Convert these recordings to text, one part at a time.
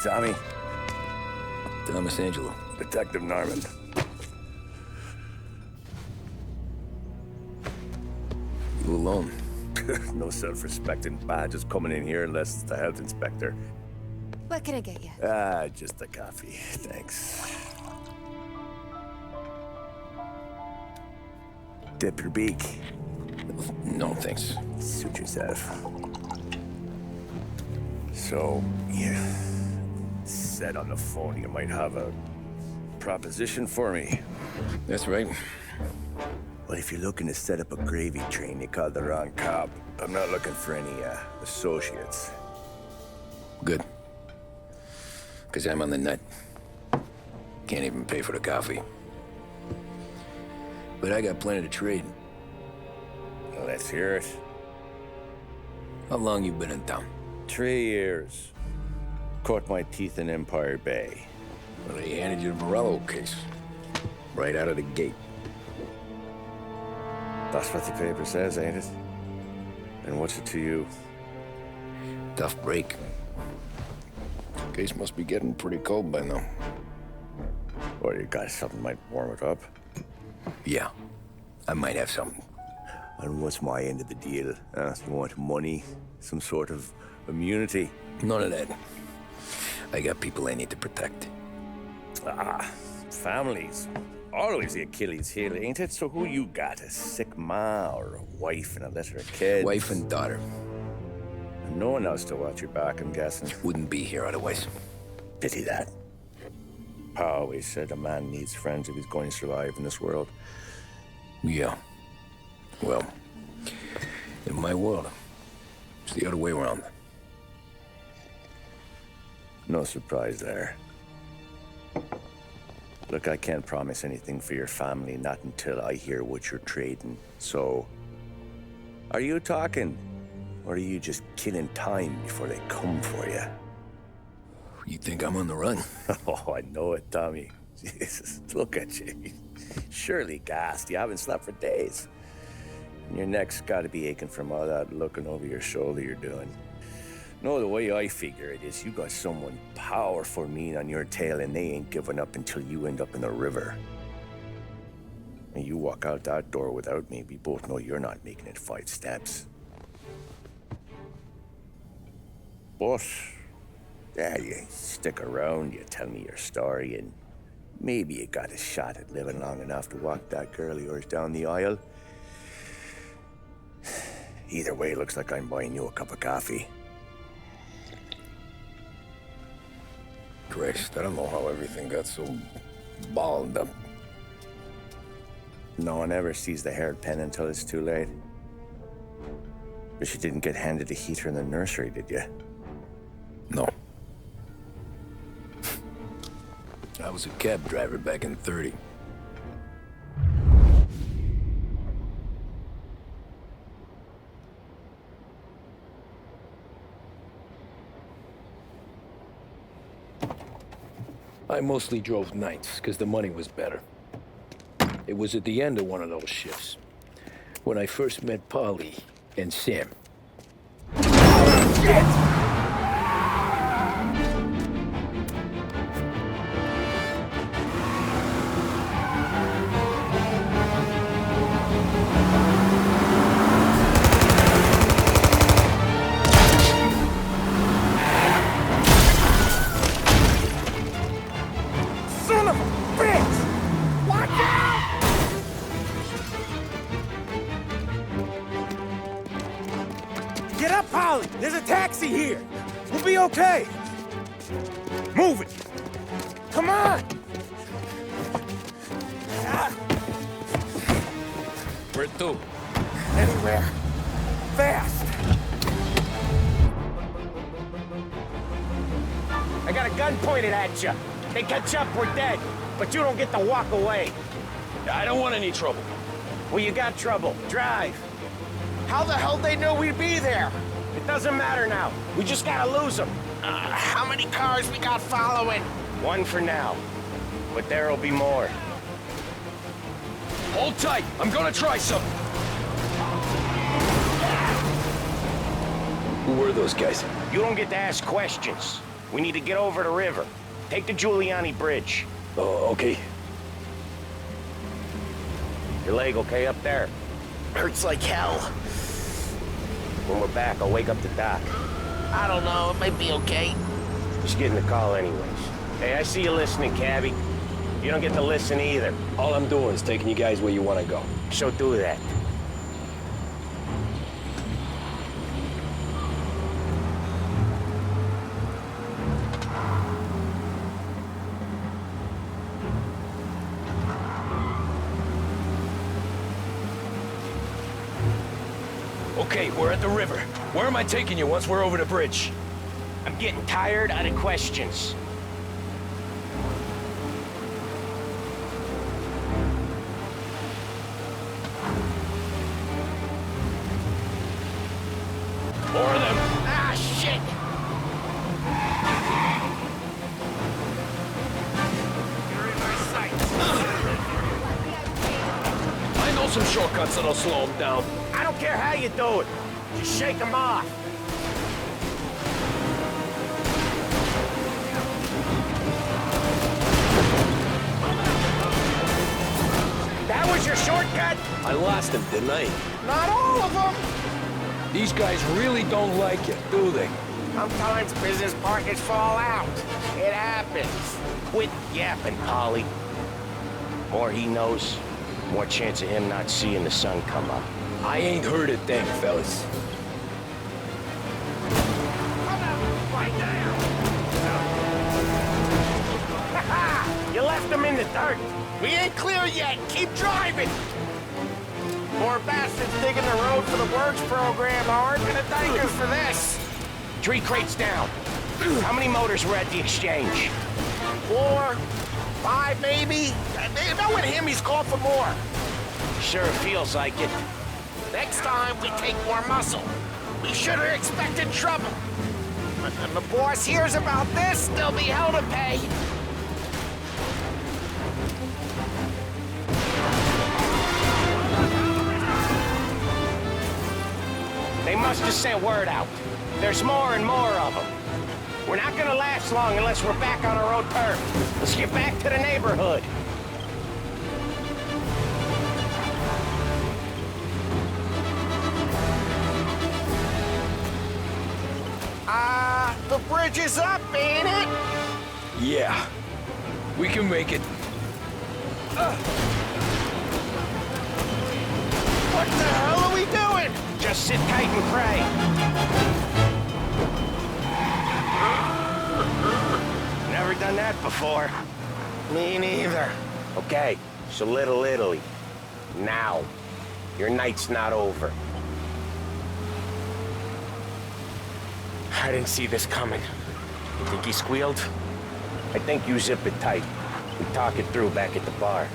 Tommy? Thomas Angelo. Detective Norman. You alone? No self-respecting badges coming in here unless it's the health inspector. What can I get you? Just a coffee. Thanks. Dip your beak. No, thanks. Suit yourself. So, you said on the phone you might have a proposition for me. That's right. Well, if you're looking to set up a gravy train, you called the wrong cop. I'm not looking for any, associates. Good. Because I'm on the nut. Can't even pay for the coffee. But I got plenty to trade. Well, let's hear it. How long you been in town? 3 years. Caught my teeth in Empire Bay. Well, they handed you the Morello case. Right out of the gate. That's what the paper says, ain't it? And what's it to you? Tough break. Case must be getting pretty cold by now. Or you got something might warm it up? Yeah, I might have something. And what's my end of the deal? You want money? Some sort of immunity? None of that. I got people I need to protect. Families. Always the Achilles heel, ain't it? So who you got? A sick ma or a wife and a litter of kids? Wife and daughter. And no one else to watch your back, I'm guessing. Wouldn't be here otherwise. Pity that. Pa always said a man needs friends if he's going to survive in this world. Yeah. Well, in my world, it's the other way around. No surprise there. Look, I can't promise anything for your family, not until I hear what you're trading. So, are you talking? Or are you just killing time before they come for you? You think I'm on the run? Oh, I know it, Tommy. Jesus, look at you. Surely gassed. You haven't slept for days. And your neck's got to be aching from all that looking over your shoulder you're doing. No, the way I figure it is you got someone powerful mean on your tail and they ain't giving up until you end up in the river. And you walk out that door without me, we both know you're not making it 5 steps. But, yeah, you stick around, you tell me your story, and maybe you got a shot at living long enough to walk that girl of yours down the aisle. Either way, it looks like I'm buying you a cup of coffee. Christ, I don't know how everything got so balled up. No one ever sees the haired pen until it's too late. But you didn't get handed a heater in the nursery, did you? No. I was a cab driver back in '30. I mostly drove nights, because the money was better. It was at the end of one of those shifts, when I first met Polly and Sam. Shit! Get up, Polly! There's a taxi here! We'll be okay! Move it! Come on! Where to? Anywhere. Fast! I got a gun pointed at you. They catch up, we're dead. But you don't get to walk away. I don't want any trouble. Well, you got trouble. Drive. How the hell they know we'd be there? It doesn't matter now. We just gotta lose them. How many cars we got following? 1 for now. But there'll be more. Hold tight. I'm gonna try something. Who were those guys? You don't get to ask questions. We need to get over the river. Take the Giuliani Bridge. Oh, okay. Your leg okay up there? Hurts like hell. When we're back, I'll wake up the doc. I don't know, it might be okay. Just getting the call anyways. Hey, I see you listening, cabbie. You don't get to listen either. All I'm doing is taking you guys where you want to go. So do that. Okay, we're at the river. Where am I taking you once we're over the bridge? I'm getting tired of the questions. More of them. Ah, shit! You're in my sights. I know some shortcuts that'll slow them down. I don't care how you do it. Just shake them off. That was your shortcut? I lost him, didn't I? Not all of them. These guys really don't like it, do they? Sometimes business partners fall out. It happens. Quit yapping, Polly. More he knows, more chance of him not seeing the sun come up. I ain't heard a thing, fellas. Right there! Ha-ha! You left them in the dirt. We ain't clear yet. Keep driving. More bastards digging the road for the works program aren't gonna thank us for this. 3 crates down. How many motors were at the exchange? 4, 5 maybe? Knowing him, he's called for more. Sure feels like it. Next time, we take more muscle. We should have expected trouble. When the boss hears about this, there'll be hell to pay. They must have sent word out. There's more and more of them. We're not gonna last long unless we're back on our own turf. Let's get back to the neighborhood. The bridge is up, ain't it? Yeah. We can make it. What the hell are we doing? Just sit tight and pray. Never done that before. Me neither. Okay, so Little Italy. Now. Your night's not over. I didn't see this coming. You think he squealed? I think you zip it tight. We talk it through back at the bar.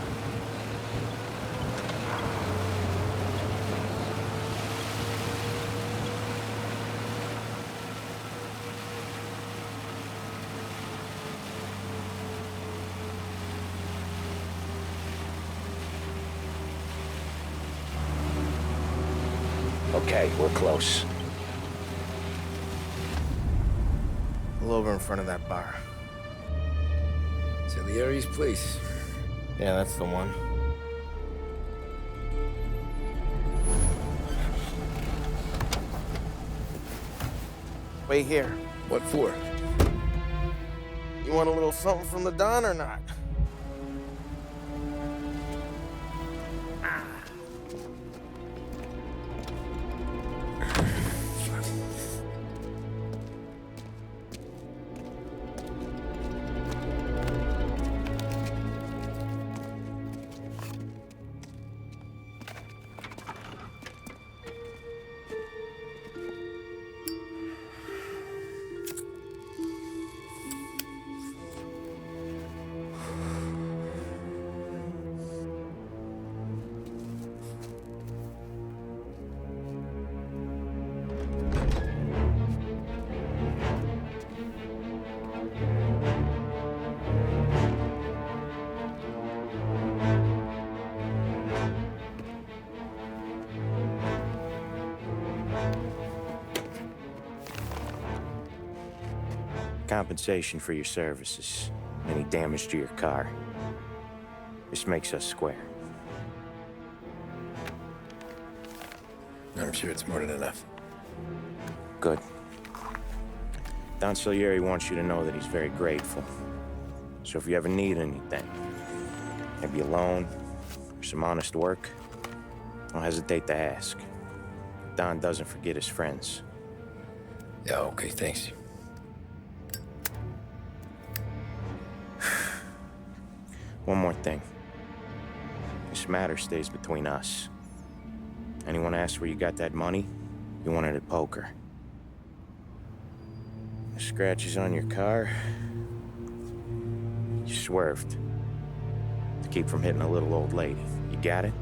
Okay, we're close. Pull over in front of that bar. Salieri's place. Yeah, that's the one. Wait here. What for? You want a little something from the Don or not? compensation for your services, any damage to your car. This makes us square. I'm sure it's more than enough. Good. Don Salieri wants you to know that he's very grateful. So if you ever need anything, maybe a loan or some honest work, don't hesitate to ask. Don doesn't forget his friends. Yeah, okay, thanks. One more thing. This matter stays between us. Anyone asks where you got that money, you won it at poker. The scratches on your car, you swerved to keep from hitting a little old lady. You got it?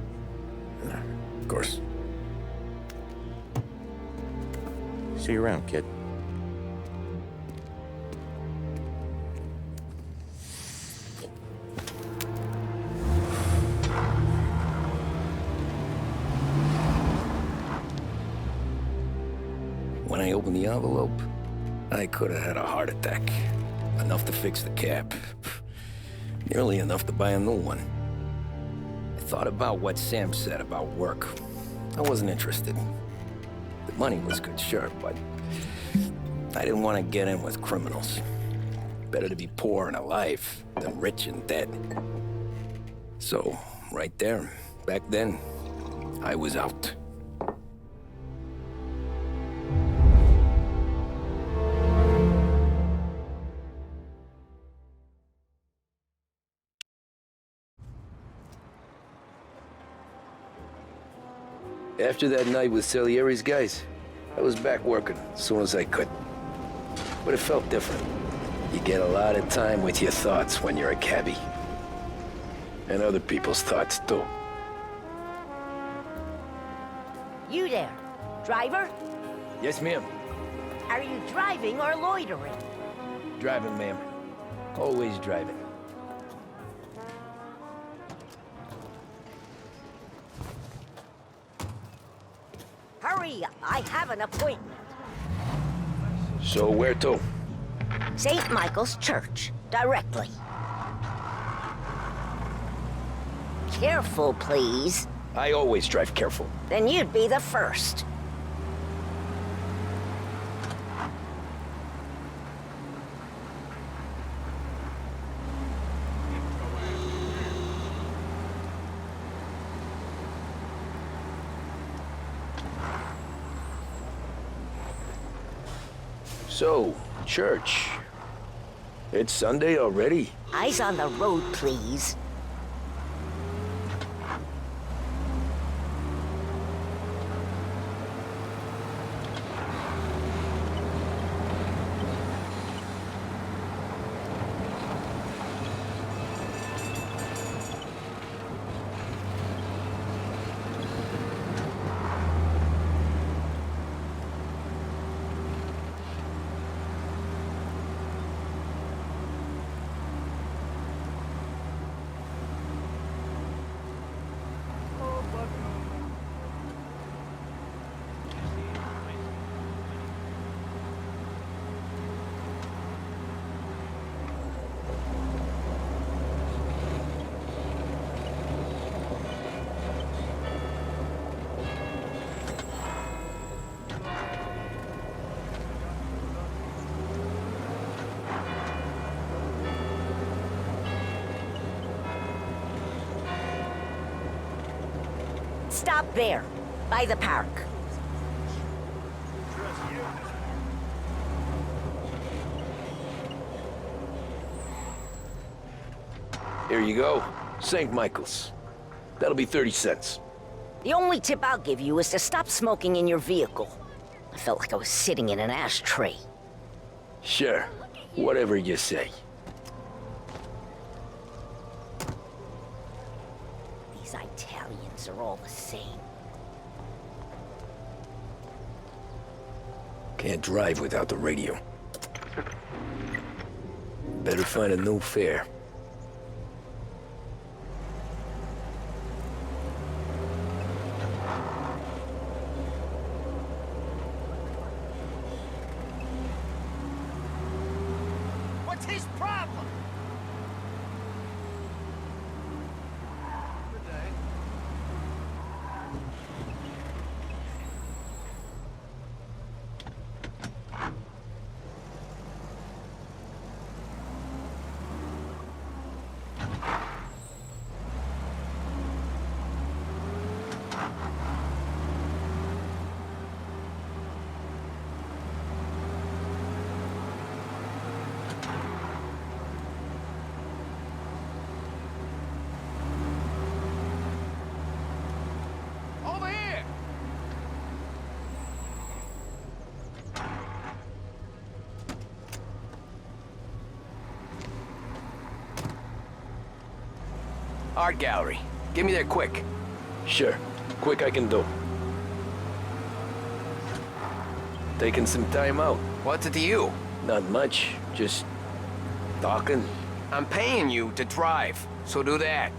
Of course. See you around, kid. When I opened the envelope, I could have had a heart attack. Enough to fix the cab. Nearly enough to buy a new one. I thought about what Sam said about work. I wasn't interested. The money was good, sure, but I didn't want to get in with criminals. Better to be poor and alive than rich and dead. So, right there, back then, I was out. After that night with Salieri's guys, I was back working as soon as I could. But it felt different. You get a lot of time with your thoughts when you're a cabbie. And other people's thoughts, too. You there, driver? Yes, ma'am. Are you driving or loitering? Driving, ma'am. Always driving. Hurry, I have an appointment. So where to? St. Michael's Church, directly. Careful, please. I always drive careful. Then you'd be the first. So, church. It's Sunday already? Eyes on the road, please. Stop there, by the park. Here you go. St. Michael's. That'll be 30 cents. The only tip I'll give you is to stop smoking in your vehicle. I felt like I was sitting in an ashtray. Sure. Whatever you say. These Italians are all the same. Can't drive without the radio. Better find a new fare. his problem? Over here! Art gallery. Get me there quick. Sure. Quick I can do. Taking some time out. What's it to you? Not much. Just talking. I'm paying you to drive, so do that.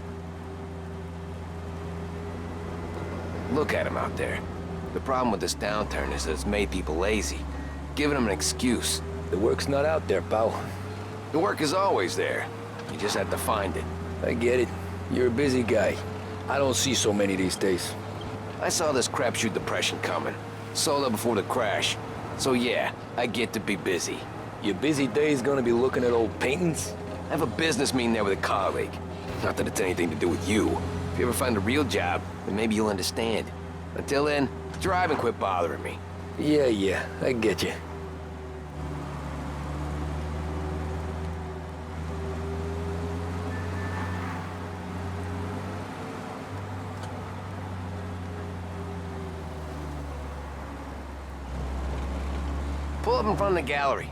Look at him out there. The problem with this downturn is that it's made people lazy, giving them an excuse. The work's not out there, pal. The work is always there. You just have to find it. I get it. You're a busy guy. I don't see so many these days. I saw this crapshoot depression coming. Sold up before the crash. So yeah, I get to be busy. Your busy day's gonna be looking at old paintings? I have a business meeting there with a colleague. Not that it's anything to do with you. If you ever find a real job, then maybe you'll understand. Until then, drive and quit bothering me. Yeah, I get you. Pull up in front of the gallery.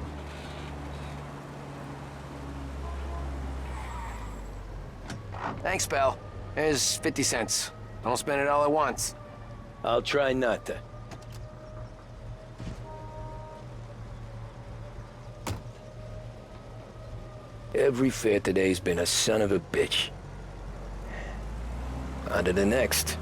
Thanks, pal. Here's 50 cents. Don't spend it all at once. I'll try not to. Every fare today's been a son of a bitch. On to the next.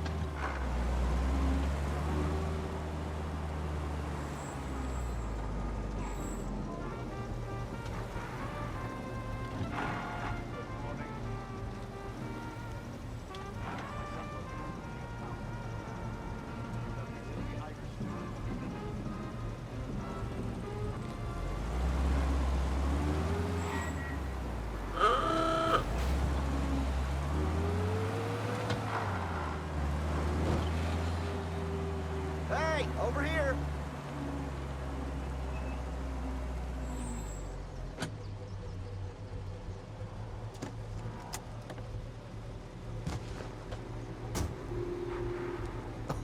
Hey, over here!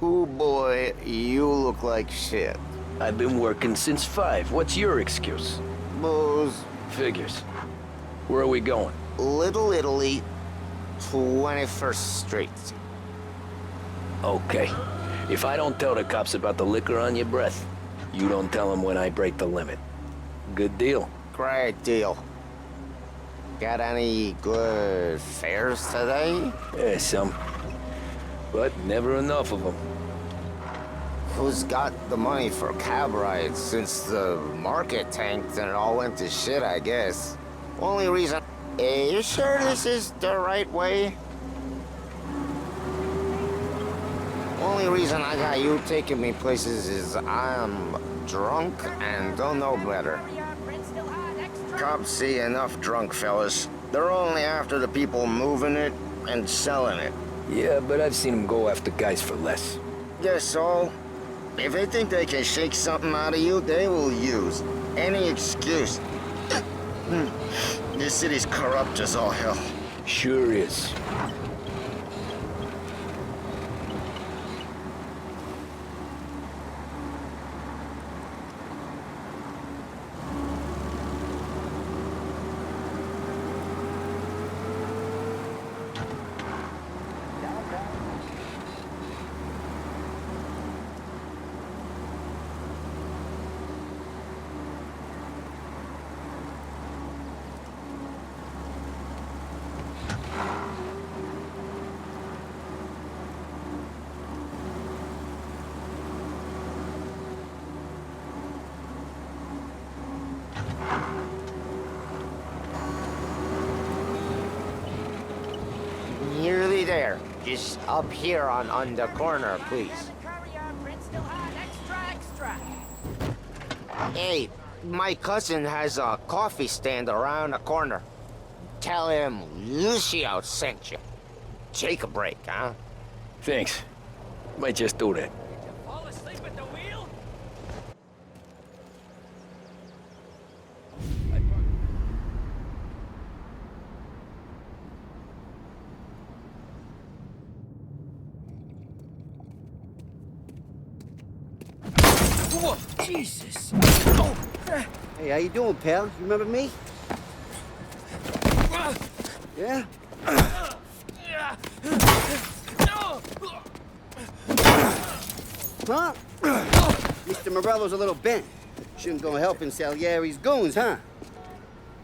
Oh boy, you look like shit. I've been working since 5. What's your excuse? Booze. Figures. Where are we going? Little Italy, 21st Street. Okay. If I don't tell the cops about the liquor on your breath, you don't tell them when I break the limit. Good deal. Great deal. Got any good fares today? Yeah, some. But never enough of them. Who's got the money for cab rides since the market tanked and it all went to shit, I guess? Only reason... you sure this is the right way? Only reason I got you taking me places is I'm drunk and don't know better. Cops see enough drunk fellas. They're only after the people moving it and selling it. Yeah, but I've seen them go after guys for less. Guess so. If they think they can shake something out of you, they will use any excuse. This city's corrupt as all hell. Sure is. Just up here on the corner, please. Hey, my cousin has a coffee stand around the corner. Tell him Lucio sent you. Take a break, huh? Thanks. Might just do that. Fall asleep at the wheel? Whoa, Jesus. Hey, how you doing, pal? You remember me? Yeah? Huh? Mr. Morello's a little bent. Shouldn't go helping Salieri's goons, huh?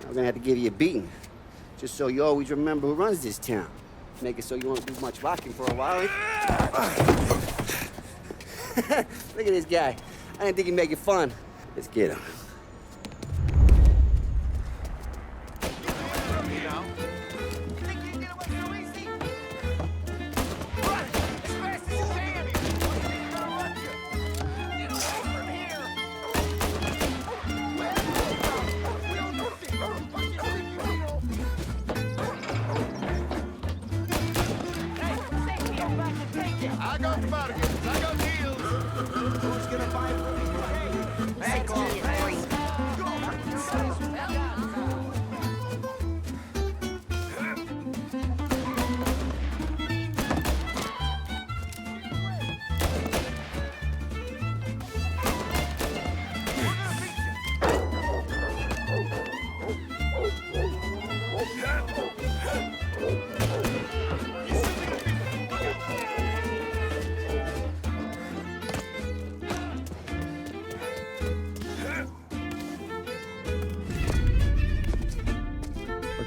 I'm gonna have to give you a beating. Just so you always remember who runs this town. Make it so you won't do much rocking for a while. Look at this guy. I didn't think he'd make it fun. Let's get him.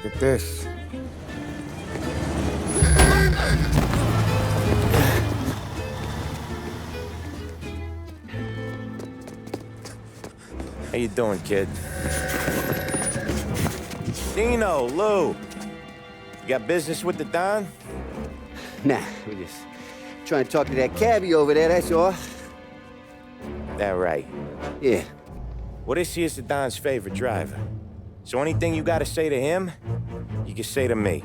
Look at this. How you doing, kid? Dino, Lou. You got business with the Don? Nah, we're just trying to talk to that cabbie over there, that's all. That right. Yeah. What is he is the Don's favorite driver? So anything you gotta say to him, you can say to me.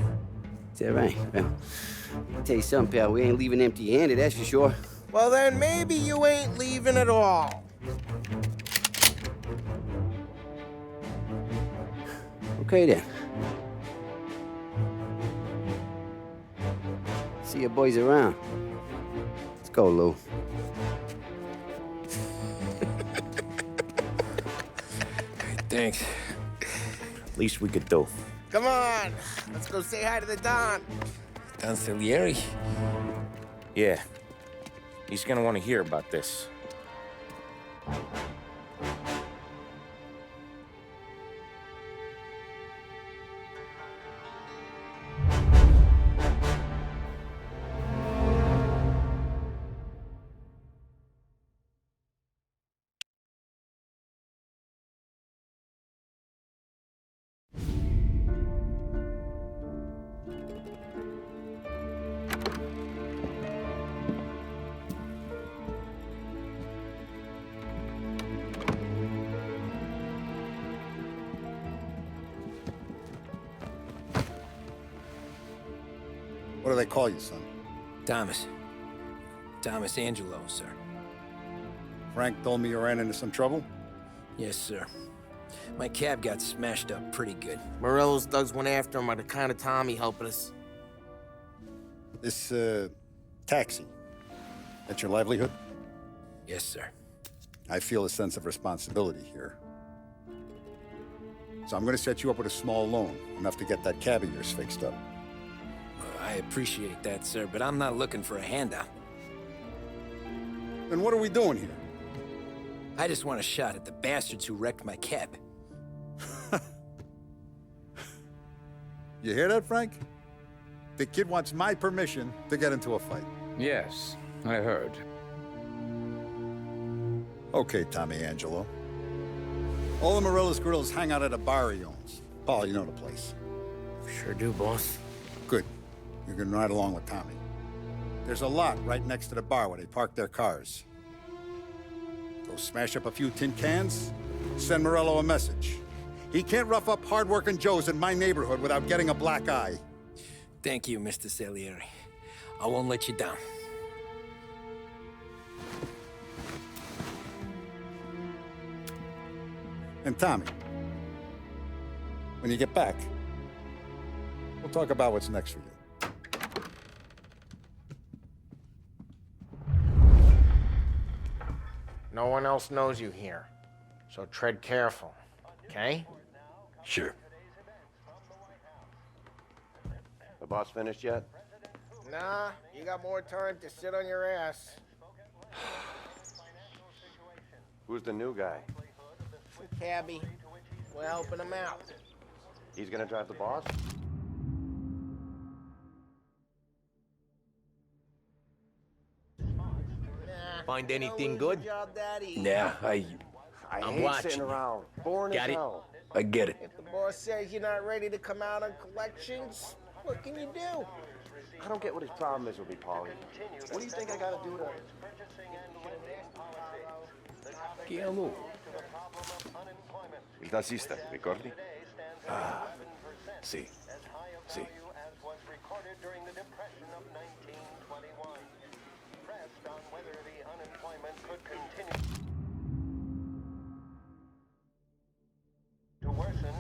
Is that right? Well, I'll tell you something, pal. We ain't leaving empty-handed, that's for sure. Well, then maybe you ain't leaving at all. Okay, then. See your boys around. Let's go, Lou. Thanks. Least we could do. Come on, let's go say hi to the Don. Don Salieri? Yeah. He's gonna want to hear about this. What do they call you, son? Thomas. Thomas Angelo, sir. Frank told me you ran into some trouble? Yes, sir. My cab got smashed up pretty good. Morello's thugs went after him by the kind of Tommy helping us. This, taxi. That's your livelihood? Yes, sir. I feel a sense of responsibility here. So I'm gonna set you up with a small loan, enough to get that cab of yours fixed up. I appreciate that, sir, but I'm not looking for a handout. Then what are we doing here? I just want a shot at the bastards who wrecked my cab. You hear that, Frank? The kid wants my permission to get into a fight. Yes, I heard. Okay, Tommy Angelo. All the Morello's grills hang out at a bar he owns. Paul, you know the place. Sure do, boss. Good. You can ride along with Tommy. There's a lot right next to the bar where they park their cars. Go smash up a few tin cans, send Morello a message. He can't rough up hard-working Joes in my neighborhood without getting a black eye. Thank you, Mr. Salieri. I won't let you down. And Tommy, when you get back, we'll talk about what's next for you. No one else knows you here, so tread careful, okay? Sure. The boss finished yet? Nah, you got more time to sit on your ass. Who's the new guy? Cabby, we're helping him out. He's gonna drive the boss? Find anything good? Job, Daddy. Yeah, I I'm hate watching. sitting around. Boring Got as it? hell. I get it. If the boss says you're not ready to come out on collections, what can you do? I don't get what his problem is with me, Paulie. What do you think I gotta do to... Chiamo. Il tassista, ricordi? Ah, sì, sì. To worsen,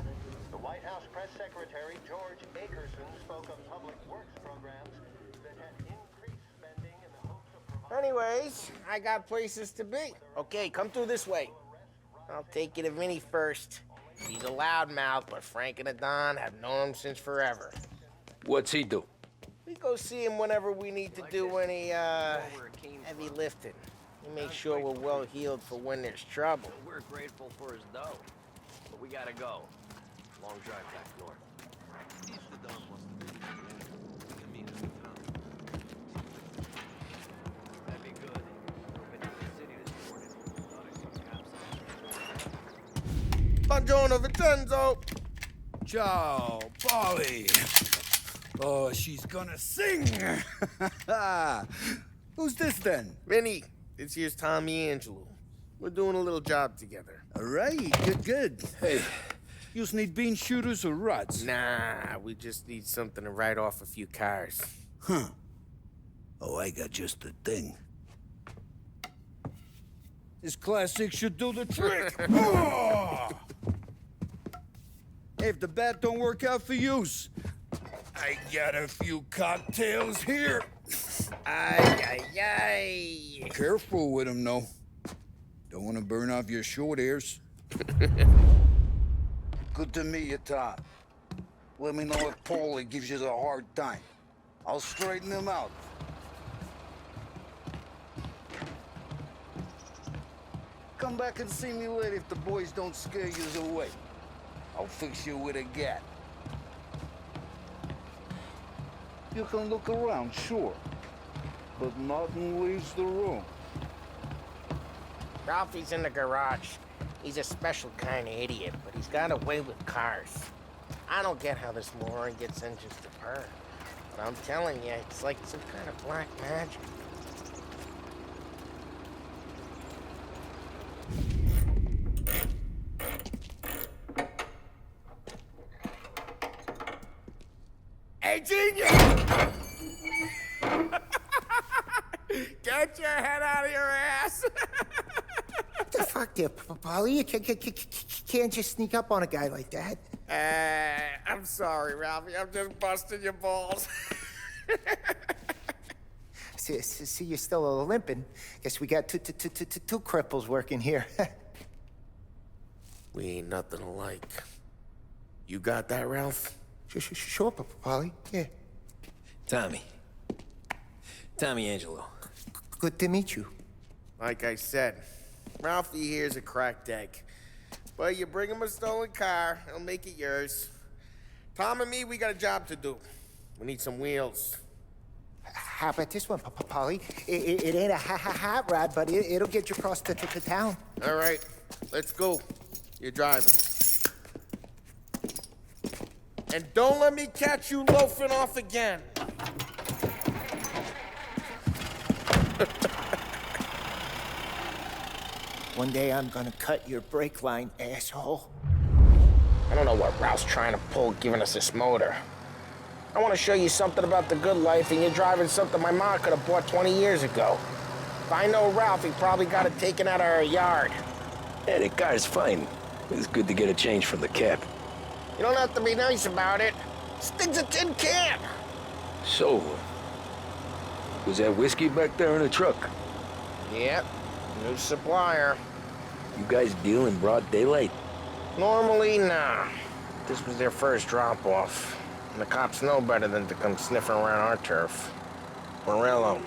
the White House press secretary George Akerson spoke of public works programs that had increased spending in the hopes of providing... Anyways, I got places to be. Okay, come through this way. I'll take you to Vinny first. He's a loudmouth, but Frank and the Don have known him since forever. What's he do? We go see him whenever we need to do any, heavy lifting. He makes sure we're well healed for when there's trouble. We're grateful for his dough, but we gotta go. Long drive back north. That'd be good. Been to the city this morning. Thought I saw cops. Buongiorno, Vincenzo. Ciao, Polly. Oh, she's gonna sing. Who's this then? Vinny, this here's Tommy Angelo. We're doing a little job together. All right, good. Hey, you need bean shooters or rods? Nah, we just need something to write off a few cars. Huh. Oh, I got just the thing. This classic should do the trick. Oh! Hey, if the bat don't work out for use, I got a few cocktails here. Ay. Careful with them, though. Don't want to burn off your short hairs. Good to meet you, Tom. Let me know if Paulie gives you the hard time. I'll straighten him out. Come back and see me later if the boys don't scare you away. I'll fix you with a gat. You can look around, sure, but nothing leaves the room. Ralphie's in the garage. He's a special kind of idiot, but he's got a way with cars. I don't get how this moron gets engines to purr. But I'm telling you, it's like some kind of black magic. Hey, genius! Get your head out of your ass! What the fuck there, Polly? You can't just sneak up on a guy like that. I'm sorry, Ralphie. I'm just busting your balls. See, you're still limping. Guess we got two cripples working here. We ain't nothing alike. You got that, Ralph? Sure, Polly. Yeah. Tommy Angelo. Good to meet you. Like I said, Ralphie here's a cracked egg. But you bring him a stolen car, he'll make it yours. Tom and me, we got a job to do. We need some wheels. How about this one, Polly? It ain't a hot rod, but it'll get you across to town. All right, let's go. You're driving. And don't let me catch you loafing off again. One day I'm gonna cut your brake line, asshole. I don't know what Ralph's trying to pull giving us this motor. I want to show you something about the good life, and you're driving something my mom could have bought 20 years ago. If I know Ralph, he probably got it taken out of our yard. Yeah, the car's fine. It's good to get a change from the cab. You don't have to be nice about it. This thing's a tin can. So, was that whiskey back there in the truck? Yep, new supplier. You guys deal in broad daylight? Normally, nah. This was their first drop-off. And the cops know better than to come sniffing around our turf. Morello,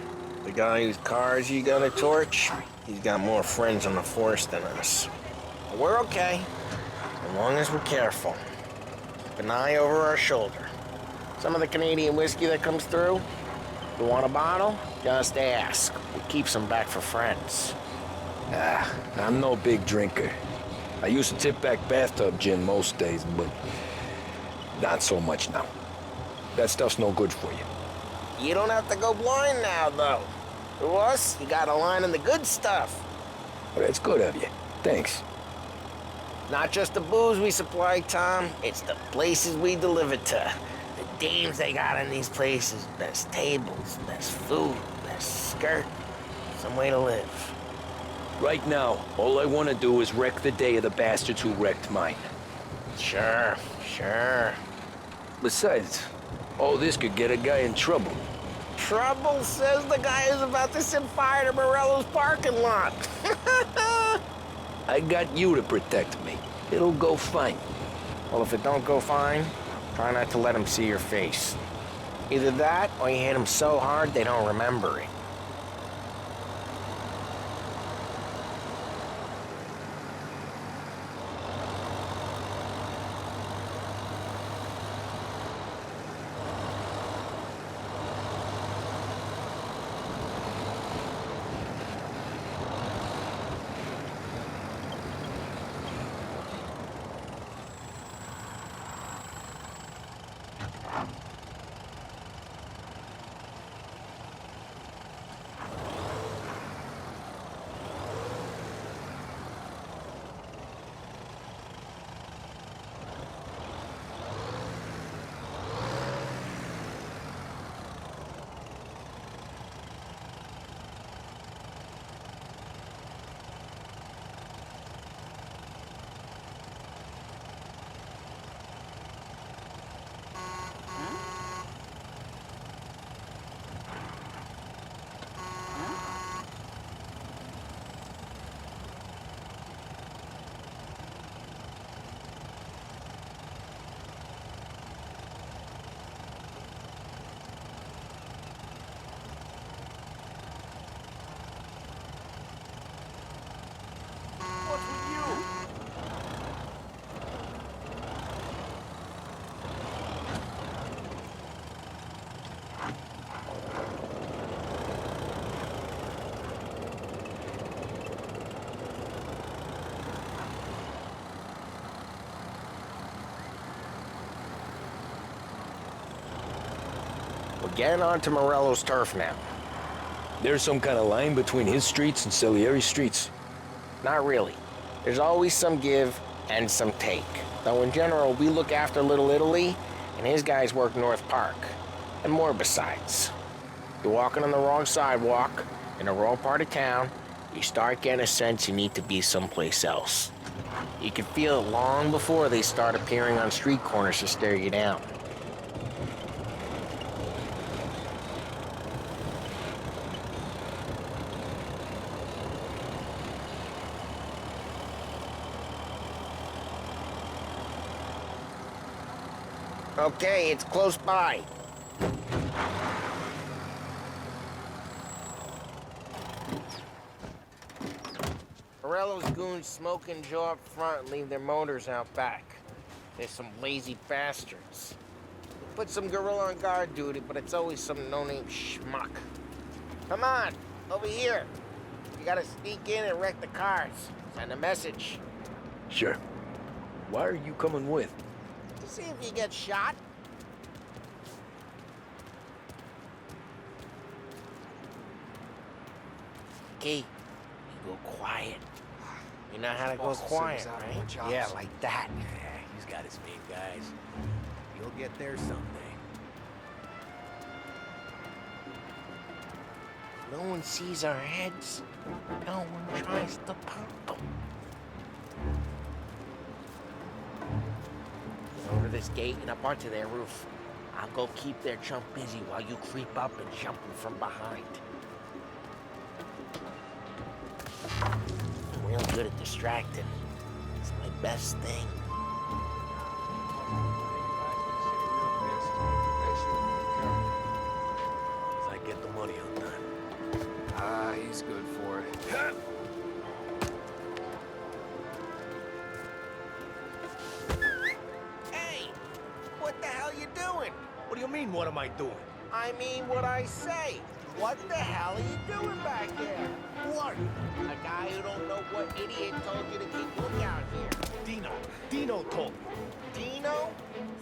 the guy whose cars you got a torch, he's got more friends on the force than us. But we're okay, as long as we're careful. Keep an eye over our shoulder. Some of the Canadian whiskey that comes through, you want a bottle? Just ask. It keeps them back for friends. Ah, I'm no big drinker. I used to tip back bathtub gin most days, but not so much now. That stuff's no good for you. You don't have to go blind now, though. To us, you got a line in the good stuff. Well, that's good of you. Thanks. Not just the booze we supply, Tom. It's the places we deliver to. The dames they got in these places. Best tables, best food, best skirt. Some way to live. Right now, all I want to do is wreck the day of the bastards who wrecked mine. Sure. Besides, all this could get a guy in trouble. Trouble, says the guy who's about to set fire to Morello's parking lot. I got you to protect me. It'll go fine. Well, if it don't go fine, try not to let them see your face. Either that, or you hit them so hard they don't remember it. We're getting onto Morello's turf now. There's some kind of line between his streets and Salieri's streets? Not really. There's always some give and some take. Though in general, we look after Little Italy, and his guys work North Park. And more besides. You're walking on the wrong sidewalk, in the wrong part of town, you start getting a sense you need to be someplace else. You can feel it long before they start appearing on street corners to stare you down. Okay, it's close by. Morello's goons smoke and jaw up front and leave their motors out back. They're some lazy bastards. We put some gorilla on guard duty, but it's always some no-name schmuck. Come on, over here. You gotta sneak in and wreck the cars. Send a message. Sure. Why are you coming with? To see if you get shot. Okay, you go quiet. You know how to go quiet, right? Yeah, like that. Yeah, he's got his main guys. You'll get there someday. No one sees our heads. No one tries to pop them. Over this gate and up onto their roof. I'll go keep their chump busy while you creep up and jump him from behind. I'm real good at distracting. It's my best thing. As I get the money on time. Ah, he's good for it. Hey! What the hell you doing? What do you mean, what am I doing? I mean what I say. What the hell are you doing back there? What? A guy who don't know what idiot told you to keep lookout here. Dino told me. Dino?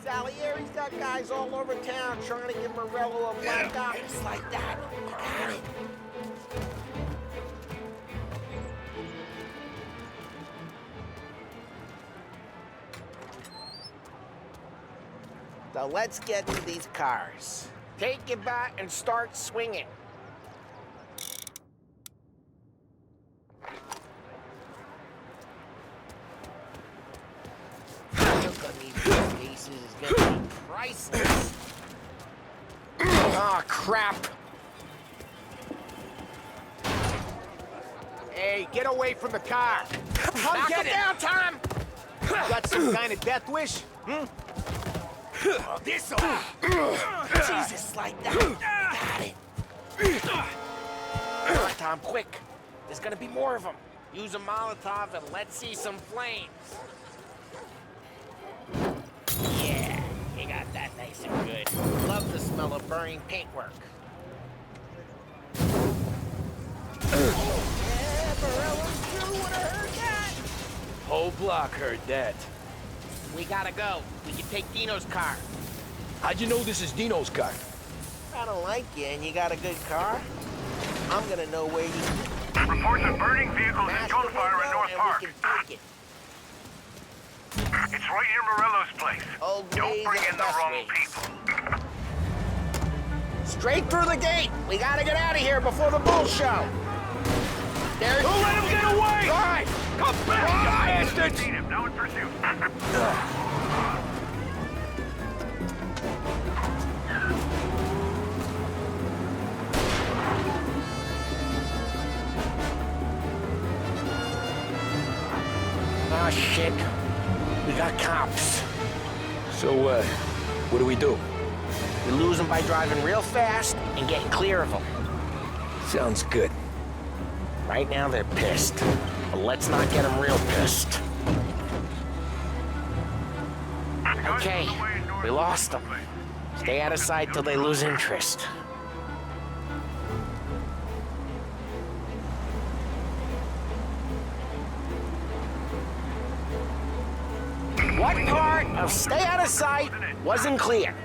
Salieri's got guys all over town trying to give Morello a black eye. Just like that. Got it. So let's get to these cars. Take your bat and start swinging. Look on these cases is gonna be priceless. Oh, crap. Hey, get away from the car. Knock Get it down, Tom. Got some kind of death wish? Hmm? This Jesus, like that. Got it. Come on, Tom, quick. There's gonna be more of them. Use a Molotov and let's see some flames. Yeah, you got that nice and good. Love the smell of burning paintwork. Yeah, Morello's crew would have heard that. Whole block heard that. We gotta go. We can take Dino's car. How'd you know this is Dino's car? I don't like you and you got a good car. I'm gonna know where you... Reports of burning vehicles and gunfire in North Park. It's right near Morello's place. Don't bring in the wrong people. Straight through the gate. We gotta get out of here before the bull show. There's... Don't let him get away! Drive! Come back, you bastards! Seen him, now in pursuit. Oh, shit. We got cops. So, what do we do? We lose them by driving real fast and getting clear of them. Sounds good. Right now, they're pissed. But let's not get them real pissed. Okay, we lost them. Stay out of sight till they lose interest. What part of stay out of sight wasn't clear?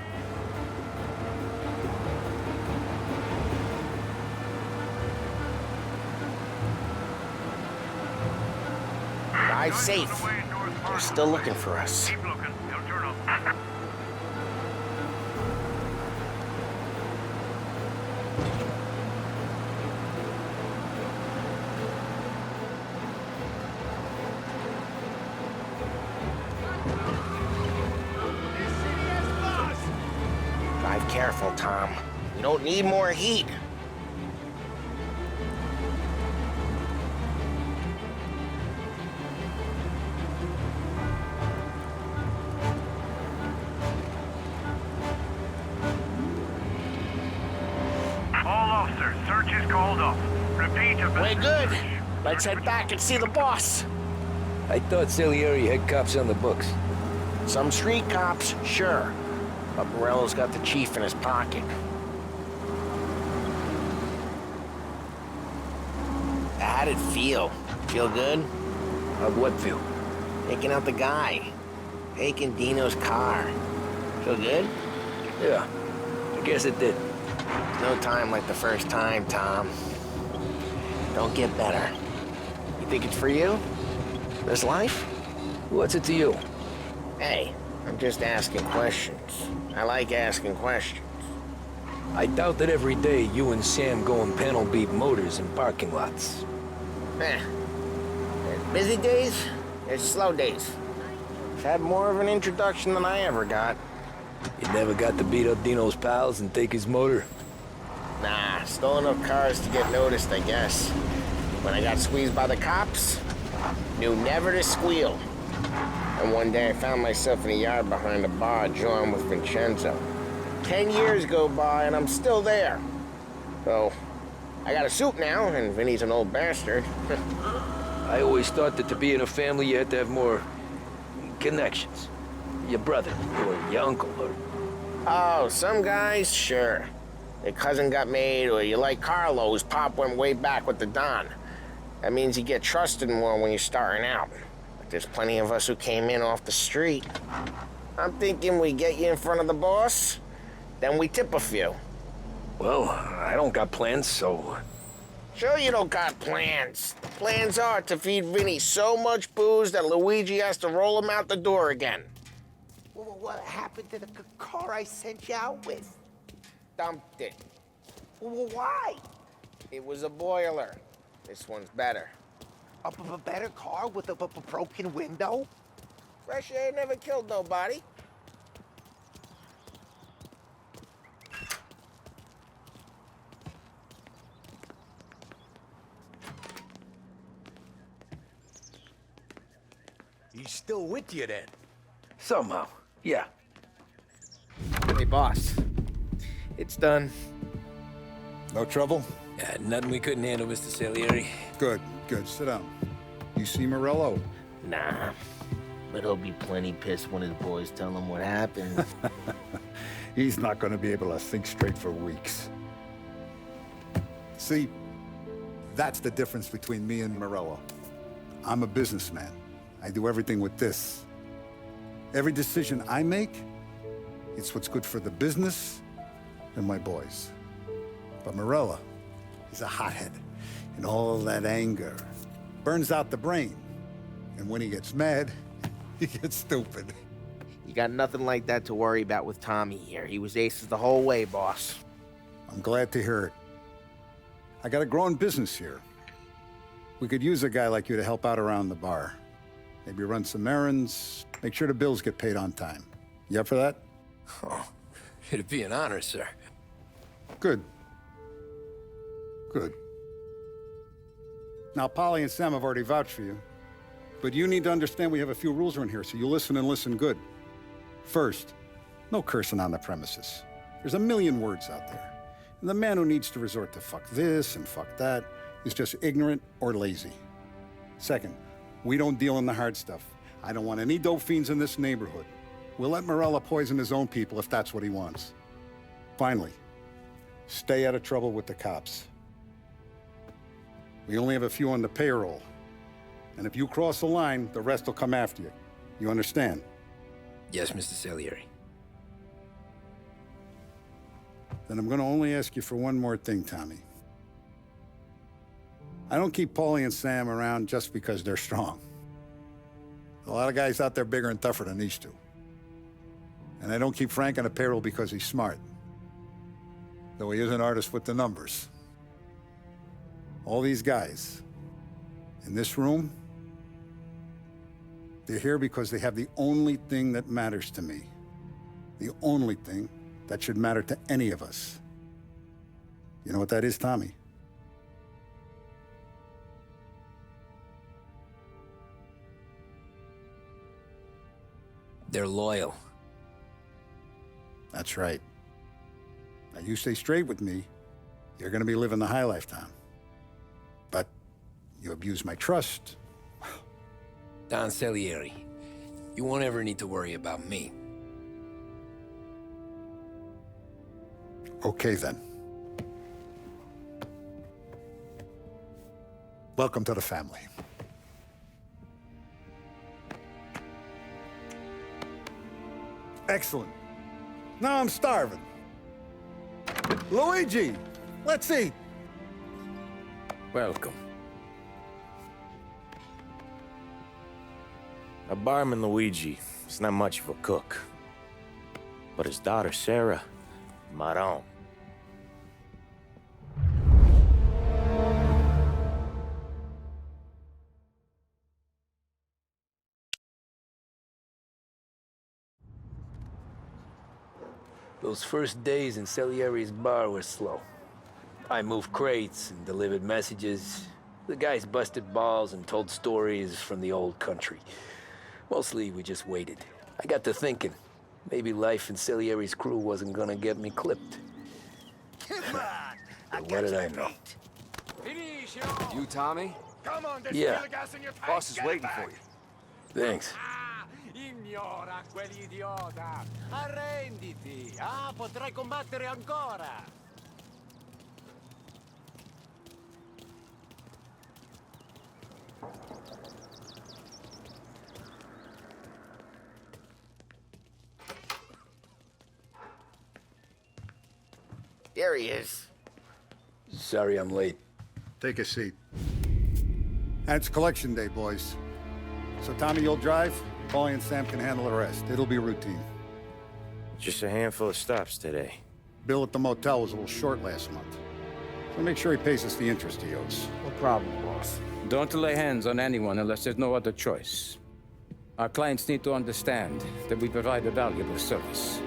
Drive safe. They're still looking for us. Keep looking. They'll turn up. Drive careful, Tom. We don't need more heat. All officers, search is called off. Repeat, We're good. Let's head back and see the boss. I thought Salieri had cops on the books. Some street cops, sure. But Morello's got the chief in his pocket. How'd it feel? Feel good? How'd what feel? Taking out the guy. Taking Dino's car. Feel good? Yeah, I guess it did. No time like the first time, Tom. Don't get better. You think it's for you? This life? What's it to you? Hey, I'm just asking questions. I like asking questions. I doubt that every day you and Sam go and panel beat motors in parking lots. There's busy days, there's slow days. I've had more of an introduction than I ever got. You never got to beat up Dino's pals and take his motor? Nah, stole enough cars to get noticed, I guess. When I got squeezed by the cops, knew never to squeal. And one day I found myself in a yard behind a bar drawing with Vincenzo. 10 years go by and I'm still there. So, I got a suit now, and Vinny's an old bastard. I always thought that to be in a family you had to have more connections. Your brother, or your uncle, or... Oh, some guys, sure. Your cousin got made, or you like Carlo's pop went way back with the Don. That means you get trusted more when you're starting out. But there's plenty of us who came in off the street. I'm thinking we get you in front of the boss, then we tip a few. Well, I don't got plans, so... Sure you don't got plans. The plans are to feed Vinny so much booze that Luigi has to roll him out the door again. What happened to the car I sent you out with? Dumped it. Why? It was a boiler. This one's better. A better car with a broken window? Fresh air never killed nobody. He's still with you then? Somehow, yeah. Hey, boss. It's done. No trouble? Yeah, nothing we couldn't handle, Mr. Salieri. Good, good. Sit down. You see Morello? Nah, but he'll be plenty pissed when his boys tell him what happened. He's not going to be able to think straight for weeks. See, that's the difference between me and Morello. I'm a businessman. I do everything with this. Every decision I make, it's what's good for the business and my boys. But Morello, he's a hothead, and all that anger burns out the brain. And when he gets mad, he gets stupid. You got nothing like that to worry about with Tommy here. He was aces the whole way, boss. I'm glad to hear it. I got a growing business here. We could use a guy like you to help out around the bar. Maybe run some errands, make sure the bills get paid on time. You up for that? Oh, it'd be an honor, sir. Good. Good. Now, Polly and Sam have already vouched for you. But you need to understand we have a few rules around here, so you listen and listen good. First, no cursing on the premises. There's a million words out there. And the man who needs to resort to fuck this and fuck that is just ignorant or lazy. Second, we don't deal in the hard stuff. I don't want any dope fiends in this neighborhood. We'll let Morello poison his own people if that's what he wants. Finally, stay out of trouble with the cops. We only have a few on the payroll. And if you cross the line, the rest will come after you. You understand? Yes, Mr. Salieri. Then I'm gonna only ask you for one more thing, Tommy. I don't keep Paulie and Sam around just because they're strong. A lot of guys out there bigger and tougher than these two. And I don't keep Frank on the payroll because he's smart. Though he is an artist with the numbers. All these guys in this room, they're here because they have the only thing that matters to me. The only thing that should matter to any of us. You know what that is, Tommy? They're loyal. That's right. Now, you stay straight with me, you're gonna be living the high life, Tom. But you abuse my trust. Don Salieri, you won't ever need to worry about me. Okay, then. Welcome to the family. Excellent. Now I'm starving. Luigi, let's eat. Welcome. A barman, Luigi, is not much of a cook. But his daughter, Sarah, Maron. Those first days in Salieri's bar were slow. I moved crates and delivered messages. The guys busted balls and told stories from the old country. Mostly, we just waited. I got to thinking, maybe life in Salieri's crew wasn't gonna get me clipped. Come on! But what did I know? You, Tommy? Come on, there's Yeah. still gas in your tank. Boss is Get it waiting back. for you. Thanks. Ignora quell'idiota! Arrenditi! Potrai combattere ancora! There he is. Sorry I'm late. Take a seat. And it's collection day, boys. So Tommy, you'll drive. Paulie and Sam can handle the rest. It'll be routine. Just a handful of stops today. Bill at the motel was a little short last month. So make sure he pays us the interest he owes. No problem, boss. Don't lay hands on anyone unless there's no other choice. Our clients need to understand that we provide a valuable service.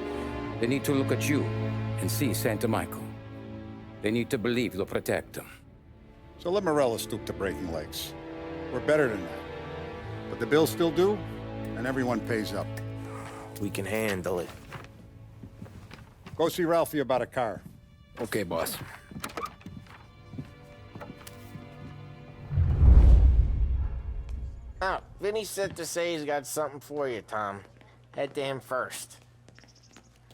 They need to look at you and see Santa Michael. They need to believe you'll protect them. So let Morello stoop to breaking legs. We're better than that. But the bills still due, and everyone pays up. We can handle it. Go see Ralphie about a car. Okay, boss. Oh, Vinny said to say he's got something for you, Tom. Head to him first.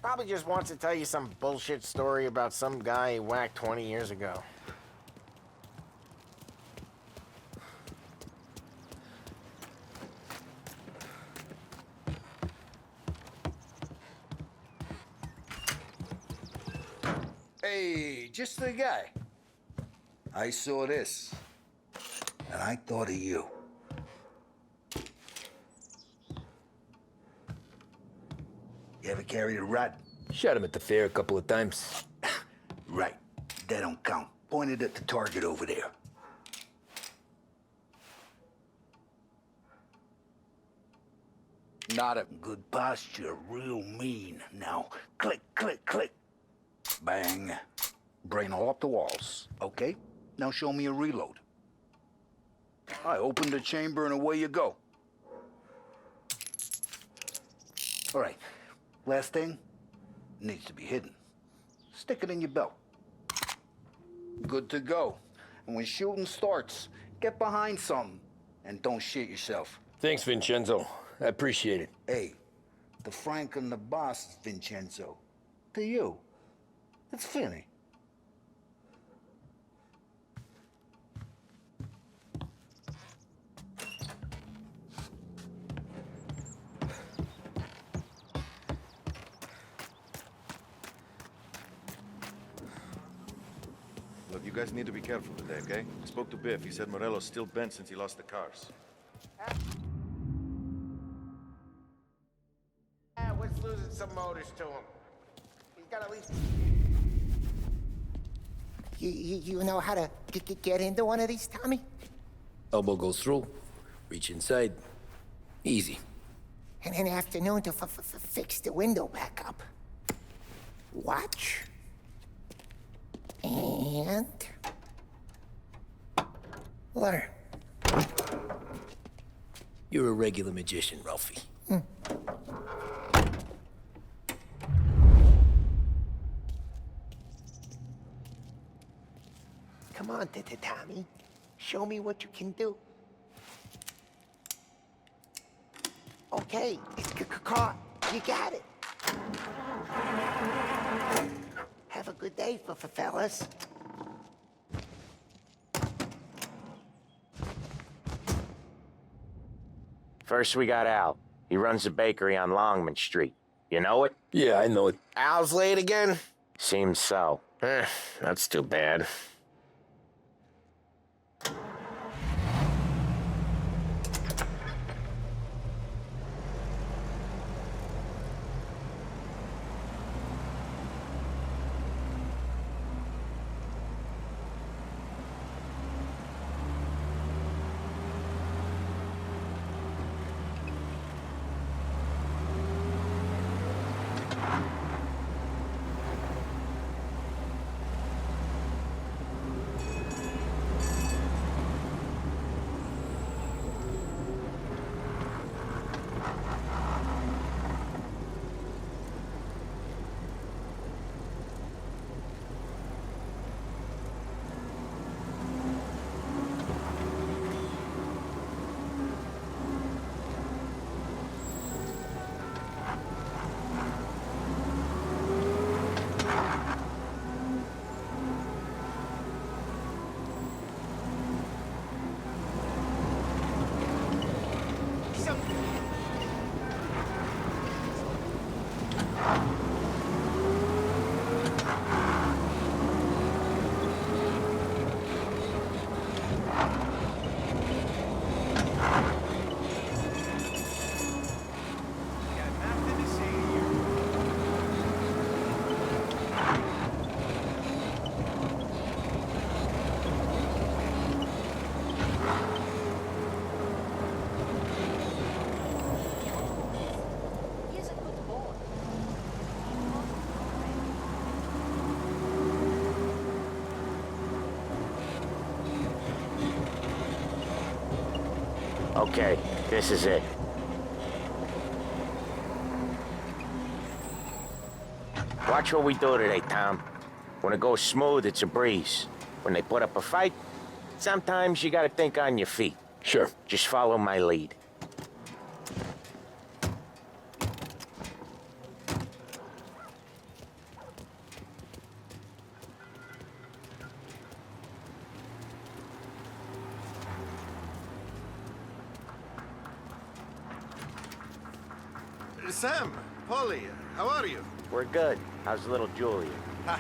Probably just wants to tell you some bullshit story about some guy he whacked 20 years ago. Hey, just the guy. I saw this, and I thought of you. You ever carried a rat? Shot him at the fair a couple of times. Right. That don't count. Pointed at the target over there. Not a good posture, real mean. Now, click, click, click. Bang. Brain all up the walls. Okay, now show me a reload. I open the chamber and away you go. All right, last thing, needs to be hidden. Stick it in your belt. Good to go. And when shooting starts, get behind something and don't shit yourself. Thanks, Vincenzo. I appreciate it. Hey, the Frank and the boss, Vincenzo. To you, it's Finny. Look, you guys need to be careful today, okay? I spoke to Biff. He said Morello's still bent since he lost the cars. What's losing some motors to him? He's got at least... You know how to get into one of these, Tommy? Elbow goes through. Reach inside. Easy. And an afternoon to fix the window back up. Watch. And... learn. You're a regular magician, Ralphie. Come on, Tommy. Show me what you can do. Okay, it's caught. You got it. Have a good day, fellas. First, we got Al. He runs a bakery on Longman Street. You know it? Yeah, I know it. Al's late again? Seems so. That's too bad. Okay, this is it. Watch what we do today, Tom. When it goes smooth, it's a breeze. When they put up a fight, sometimes you gotta think on your feet. Sure. Just follow my lead. Sam, Polly, how are you? We're good. How's little Julia? Ha!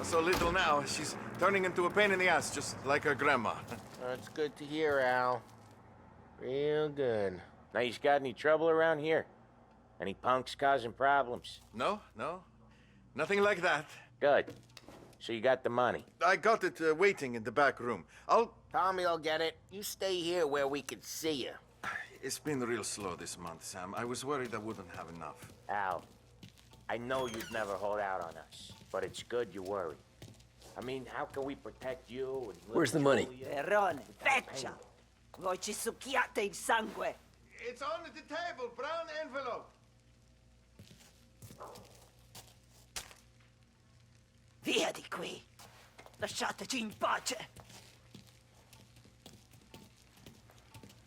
So little now, she's turning into a pain in the ass, just like her grandma. That's good to hear, Al. Real good. Now, you got any trouble around here? Any punks causing problems? No, nothing like that. Good. So you got the money? I got it waiting in the back room. Tommy'll get it. You stay here where we can see you. It's been real slow this month, Sam. I was worried I wouldn't have enough. Al, I know you'd never hold out on us, but it's good you worry. I mean, how can we protect you and... Where's the money? Perrone, feccia! Voi ci succhiate il sangue! It's on the table, brown envelope. Via di qui! Lasciateci in pace!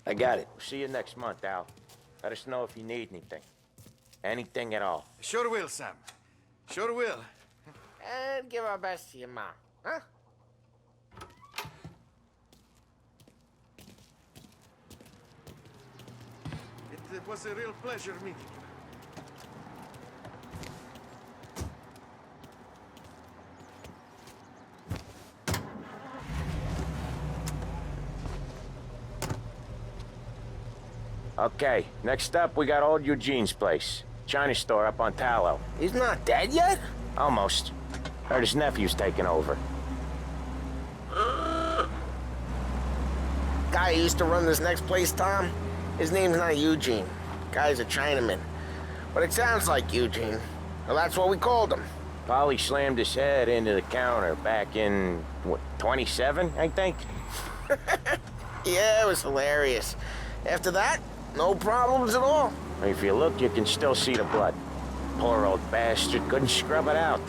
I got it. See you next month, Al. Let us know if you need anything. Anything at all. Sure will, Sam. Sure will. And give our best to your mom, huh? It was a real pleasure meeting you. Okay, next up, we got old Eugene's place. China store up on Tallow. He's not dead yet? Almost. Heard his nephew's taking over. Guy who used to run this next place, Tom? His name's not Eugene. Guy's a Chinaman. But it sounds like Eugene. Well, that's what we called him. Polly slammed his head into the counter back in, what, 27, I think? Yeah, it was hilarious. After that, no problems at all. If you look, you can still see the blood. Poor old bastard couldn't scrub it out.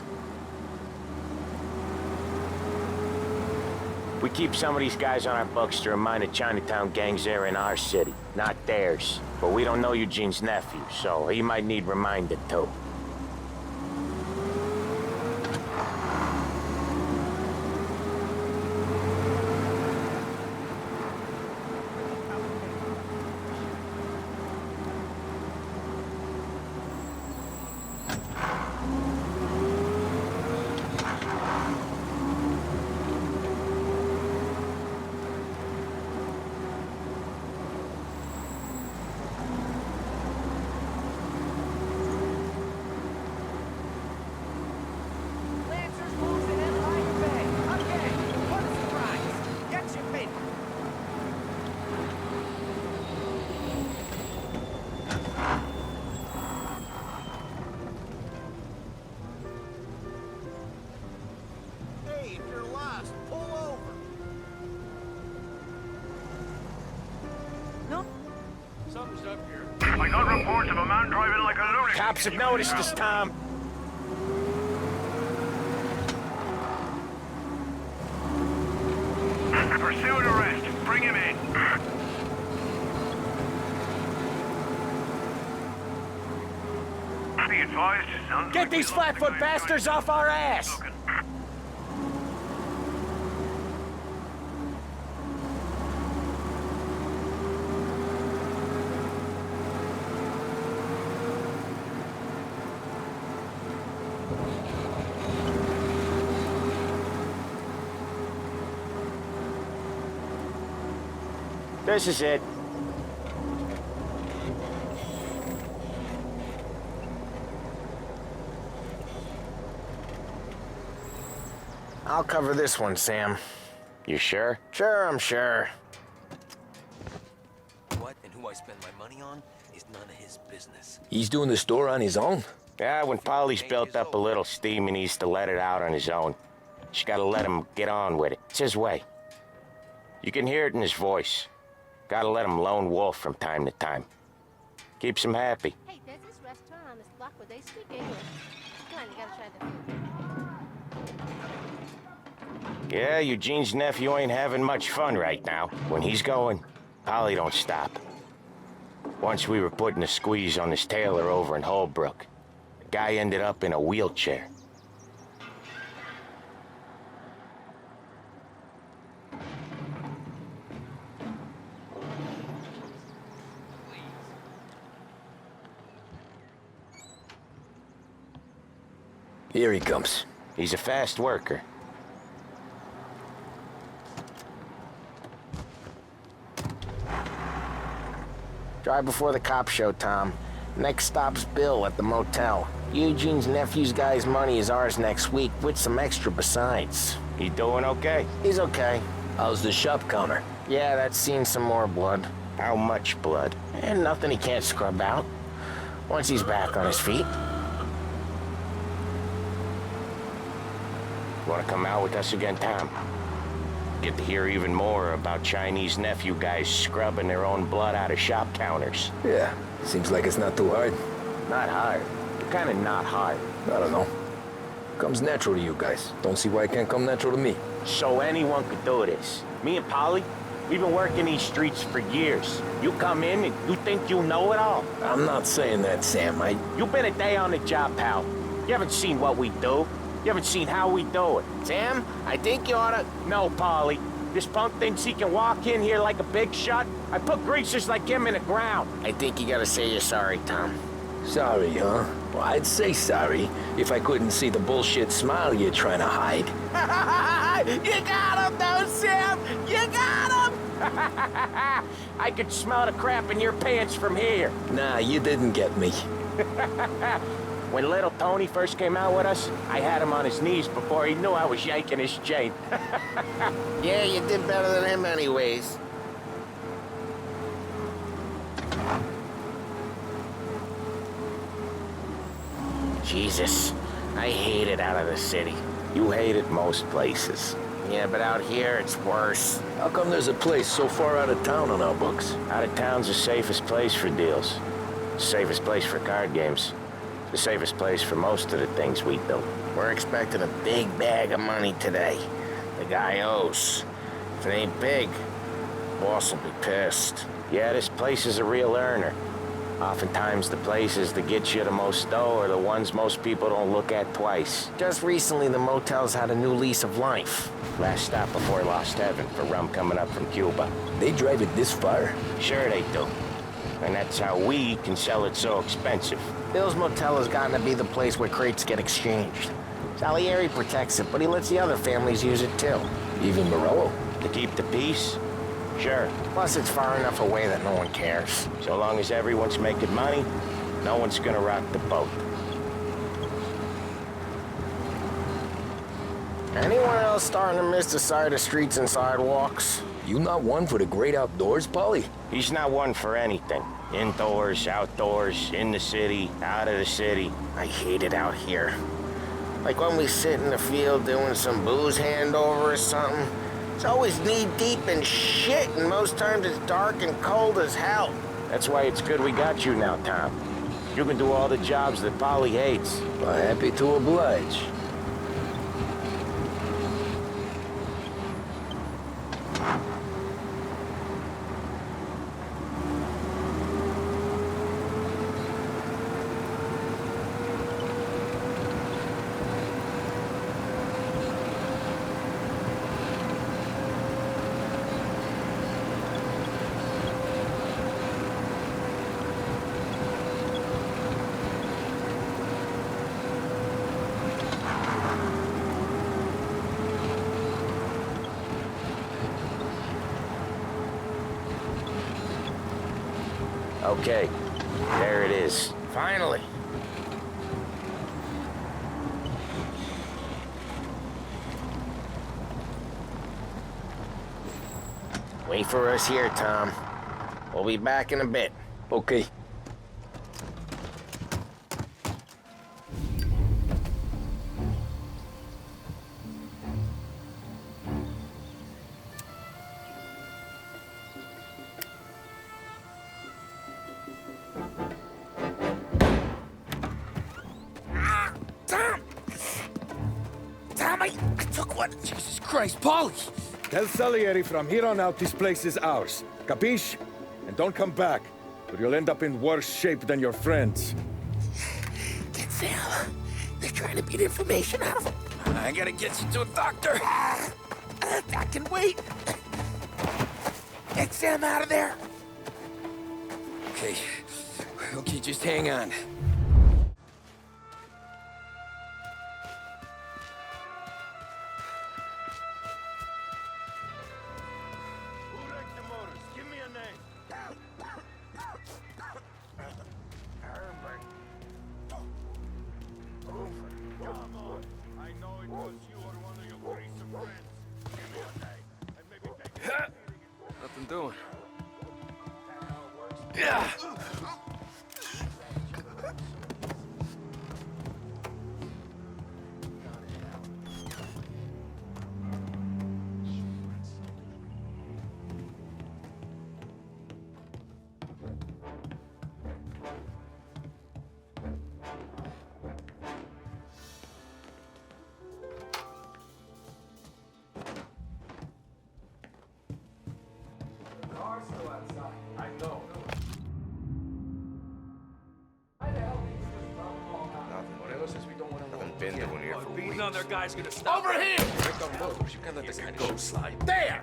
We keep some of these guys on our books to remind the Chinatown gangs they're in our city, not theirs. But we don't know Eugene's nephew, so he might need reminded too. I got reports of a man driving like a lunatic. Cops have noticed us, Tom. Pursue and arrest. Bring him in. Be advised, Get these flatfoot bastards off our ass! This is it. I'll cover this one, Sam. You sure? Sure, I'm sure. What and who I spend my money on is none of his business. He's doing the store on his own? Yeah, when Polly's built up a little steam, he needs to let it out on his own. Just gotta let him get on with it. It's his way. You can hear it in his voice. Gotta let him lone wolf from time to time. Keeps him happy. Hey, there's this restaurant on this block where they speak English. Come on, you gotta try the food. Yeah, Eugene's nephew ain't having much fun right now. When he's going, Polly don't stop. Once we were putting a squeeze on this tailor over in Holbrook. The guy ended up in a wheelchair. Here he comes. He's a fast worker. Drive before the cops show, Tom. Next stop's Bill at the motel. Eugene's nephew's guy's money is ours next week, with some extra besides. He doing okay? He's okay. How's the shop counter? Yeah, that's seen some more blood. How much blood? And nothing he can't scrub out. Once he's back on his feet. Want to come out with us again, Tom? Get to hear even more about Chinese nephew guys scrubbing their own blood out of shop counters. Yeah, seems like it's not too hard. Not hard. Kind of not hard. I don't know. Comes natural to you guys. Don't see why it can't come natural to me. So anyone could do this. Me and Polly, we've been working these streets for years. You come in and you think you know it all. I'm not saying that, Sam. You've been a day on the job, pal. You haven't seen what we do. You haven't seen how we do it. Sam, I think you oughta... No, Polly. This punk thinks he can walk in here like a big shot. I put greasers like him in the ground. I think you gotta say you're sorry, Tom. Sorry, huh? Well, I'd say sorry if I couldn't see the bullshit smile you're trying to hide. You got him, though, Sam! You got him! I could smell the crap in your pants from here. Nah, you didn't get me. When little Tony first came out with us, I had him on his knees before he knew I was yanking his chain. Yeah, you did better than him anyways. Jesus, I hate it out of the city. You hate it most places. Yeah, but out here, it's worse. How come there's a place so far out of town on our books? Out of town's the safest place for deals. Safest place for card games. The safest place for most of the things we do. We're expecting a big bag of money today. The guy owes. If it ain't big, boss will be pissed. Yeah, this place is a real earner. Oftentimes the places that get you the most dough are the ones most people don't look at twice. Just recently, the motel's had a new lease of life. Last stop before Lost Heaven for rum coming up from Cuba. They drive it this far? Sure they do. And that's how we can sell it so expensive. Bill's Motel has gotten to be the place where crates get exchanged. Salieri protects it, but he lets the other families use it too. Even Morello? To keep the peace? Sure. Plus, it's far enough away that no one cares. So long as everyone's making money, no one's gonna rock the boat. Anyone else starting to miss the side of streets and sidewalks? You not one for the great outdoors, Polly? He's not one for anything. Indoors, outdoors, in the city, out of the city. I hate it out here. Like when we sit in the field doing some booze handover or something. It's always knee-deep in shit, and most times it's dark and cold as hell. That's why it's good we got you now, Tom. You can do all the jobs that Polly hates. Well, happy to oblige. Okay, there it is. Finally. Wait for us here, Tom. We'll be back in a bit. Okay. I took one. Jesus Christ, Polly! Tell Salieri from here on out this place is ours. Capiche? And don't come back, or you'll end up in worse shape than your friends. Get Sam. They're trying to beat information out of him. I gotta get you to a doctor. I can wait. Get Sam out of there. Okay. Okay, just hang on. Nothing doing. Yeah. Been doing here for weeks. None of their guys gonna stop. Over here! Break the motors. You can't let that kind of shit slide. There!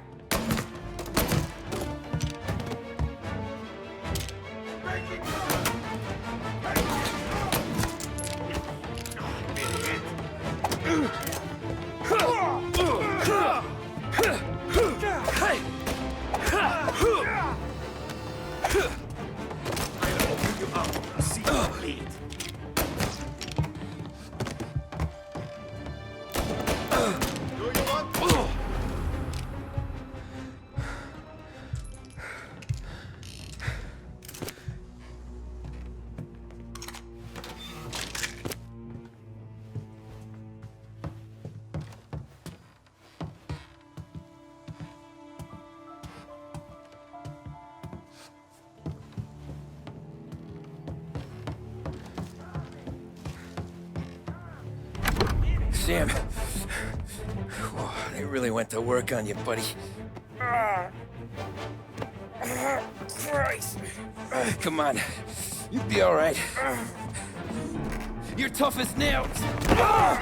Sam. Whoa, they really went to work on you, buddy. Christ. Come on. You'll be all right. You're tough as nails. Oh,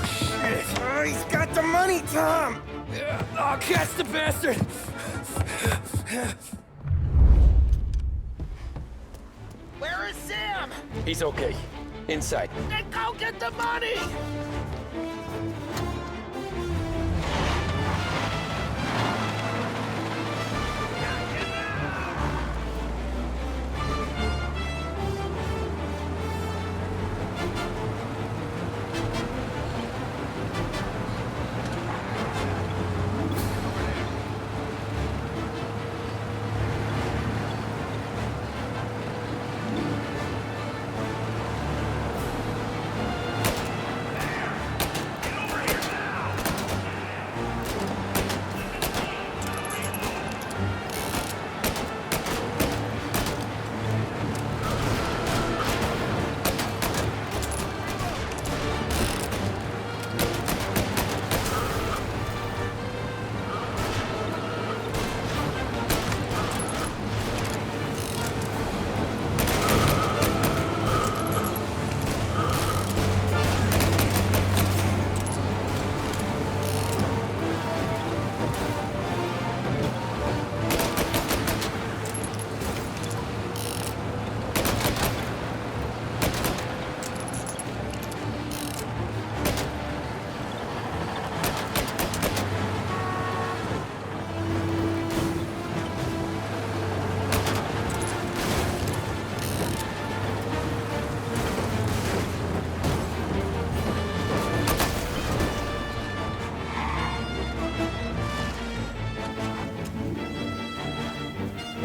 shit. He's got the money, Tom. Oh, catch the bastard. Where is Sam? He's okay. Inside. Then go get the money!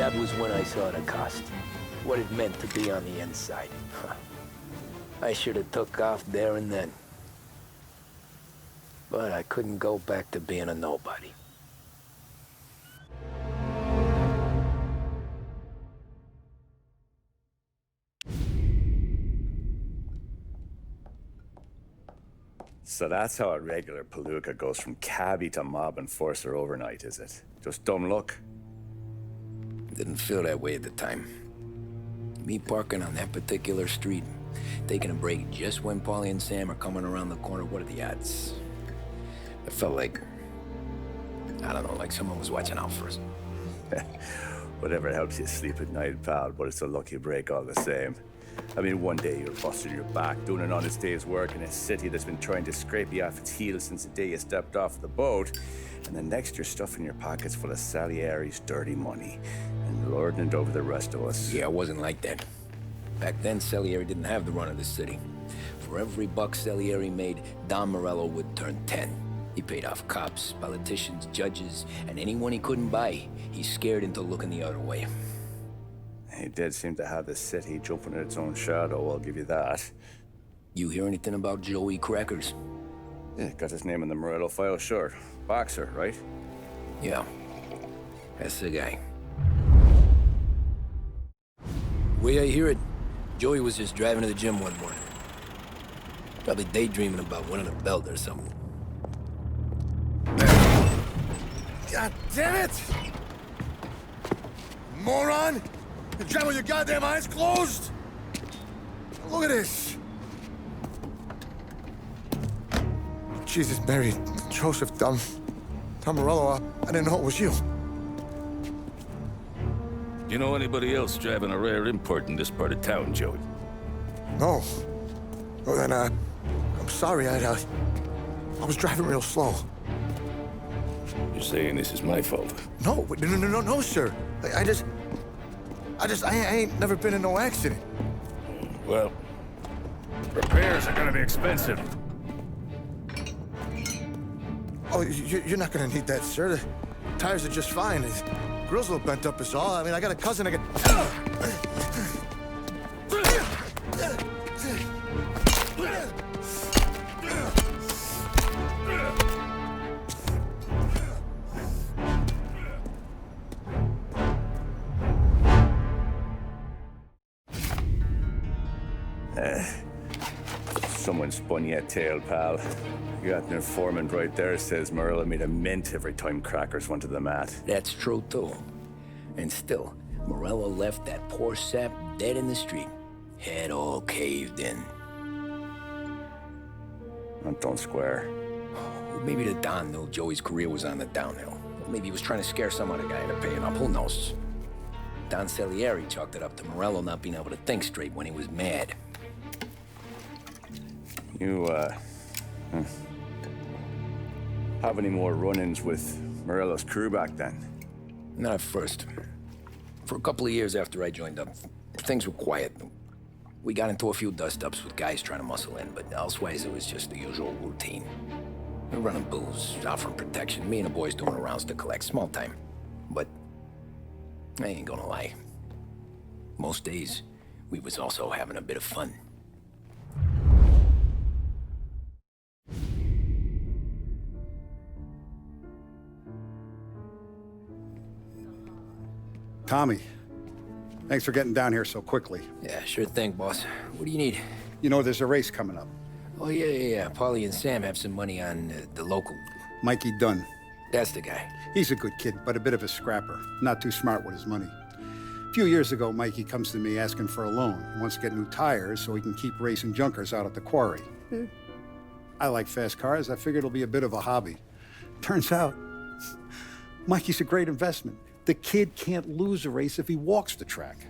That was when I saw the cost. What it meant to be on the inside. Huh. I should have took off there and then. But I couldn't go back to being a nobody. So that's how a regular palooka goes from cabbie to mob enforcer overnight, is it? Just dumb luck? Didn't feel that way at the time. Me parking on that particular street, taking a break just when Paulie and Sam are coming around the corner, what are the odds? It felt like, I don't know, like someone was watching out for us. Whatever helps you sleep at night, pal, but it's a lucky break all the same. I mean, one day you're busting your back, doing an honest day's work in a city that's been trying to scrape you off its heels since the day you stepped off the boat, and the next you're stuffing your pockets full of Salieri's dirty money and lording it over the rest of us. Yeah, it wasn't like that. Back then, Salieri didn't have the run of the city. For every buck Salieri made, Don Morello would turn 10. He paid off cops, politicians, judges, and anyone he couldn't buy, he scared into looking the other way. He did seem to have the city jumping at its own shadow, I'll give you that. You hear anything about Joey Crackers? Yeah, got his name in the Morello file, sure. Boxer, right? Yeah, that's the guy. Way I hear it, Joey was just driving to the gym one morning. Probably daydreaming about winning a belt or something. God damn it! Moron! You drive with your goddamn eyes closed? Look at this! Jesus, Mary, Joseph, Tom Morello, I didn't know it was you. You know anybody else driving a rare import in this part of town, Joey? No. Well, then, I'm sorry, I was driving real slow. You're saying this is my fault? No, sir. I ain't never been in no accident. Well, repairs are gonna be expensive. Oh, you're not gonna need that, sir. The tires are just fine. The grill's a little bent up is all. I mean, I got a cousin I can... Someone spun you a tail, pal. You got an informant right there says Morello made a mint every time Crackers went to the mat. That's true, too. And still, Morello left that poor sap dead in the street. Head all caved in. That don't square. Well, maybe the Don knew Joey's career was on the downhill. Maybe he was trying to scare some other guy into paying up. Who knows? Don Salieri chalked it up to Morello not being able to think straight when he was mad. You, have any more run-ins with Morello's crew back then? Not at first. For a couple of years after I joined up, things were quiet. We got into a few dust-ups with guys trying to muscle in, but elsewise it was just the usual routine. We were running booze, offering protection, me and the boys doing rounds to collect, small time. But I ain't gonna lie. Most days, we was also having a bit of fun. Tommy, thanks for getting down here so quickly. Yeah, sure thing, boss. What do you need? You know, there's a race coming up. Oh, yeah. Paulie and Sam have some money on the local. Mikey Dunn. That's the guy. He's a good kid, but a bit of a scrapper. Not too smart with his money. A few years ago, Mikey comes to me asking for a loan. He wants to get new tires so he can keep racing junkers out at the quarry. I like fast cars. I figured it'll be a bit of a hobby. Turns out, Mikey's a great investment. The kid can't lose a race if he walks the track.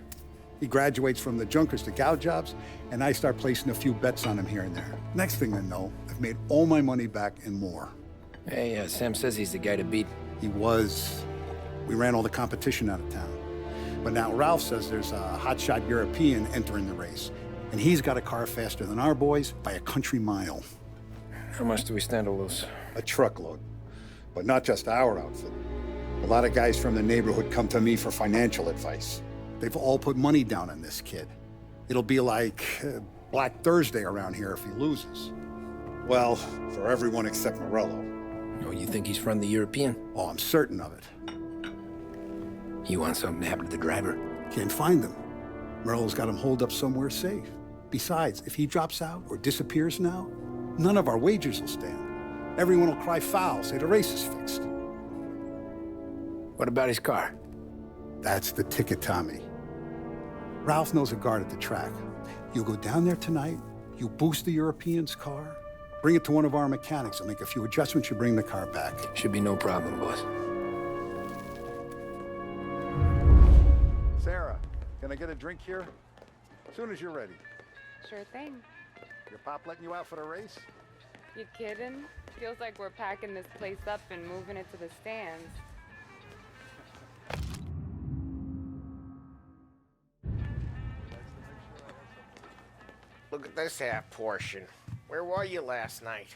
He graduates from the junkers to gout jobs, and I start placing a few bets on him here and there. Next thing I know, I've made all my money back and more. Hey, Sam says he's the guy to beat. He was. We ran all the competition out of town. But now Ralph says there's a hotshot European entering the race, and he's got a car faster than our boys by a country mile. How much do we stand to lose? A truckload. But not just our outfit. A lot of guys from the neighborhood come to me for financial advice. They've all put money down on this kid. It'll be like Black Thursday around here if he loses. Well, for everyone except Morello. Oh, you think he's from the European? Oh, I'm certain of it. You want something to happen to the driver? Can't find him. Morello's got him holed up somewhere safe. Besides, if he drops out or disappears now, none of our wagers will stand. Everyone will cry foul, say the race is fixed. What about his car? That's the ticket, Tommy. Ralph knows a guard at the track. You go down there tonight, you boost the European's car, bring it to one of our mechanics, and make a few adjustments, you bring the car back. Should be no problem, boss. Sarah, can I get a drink here? As soon as you're ready. Sure thing. Your pop letting you out for the race? You kidding? Feels like we're packing this place up and moving it to the stands. Look at this half portion. Where were you last night?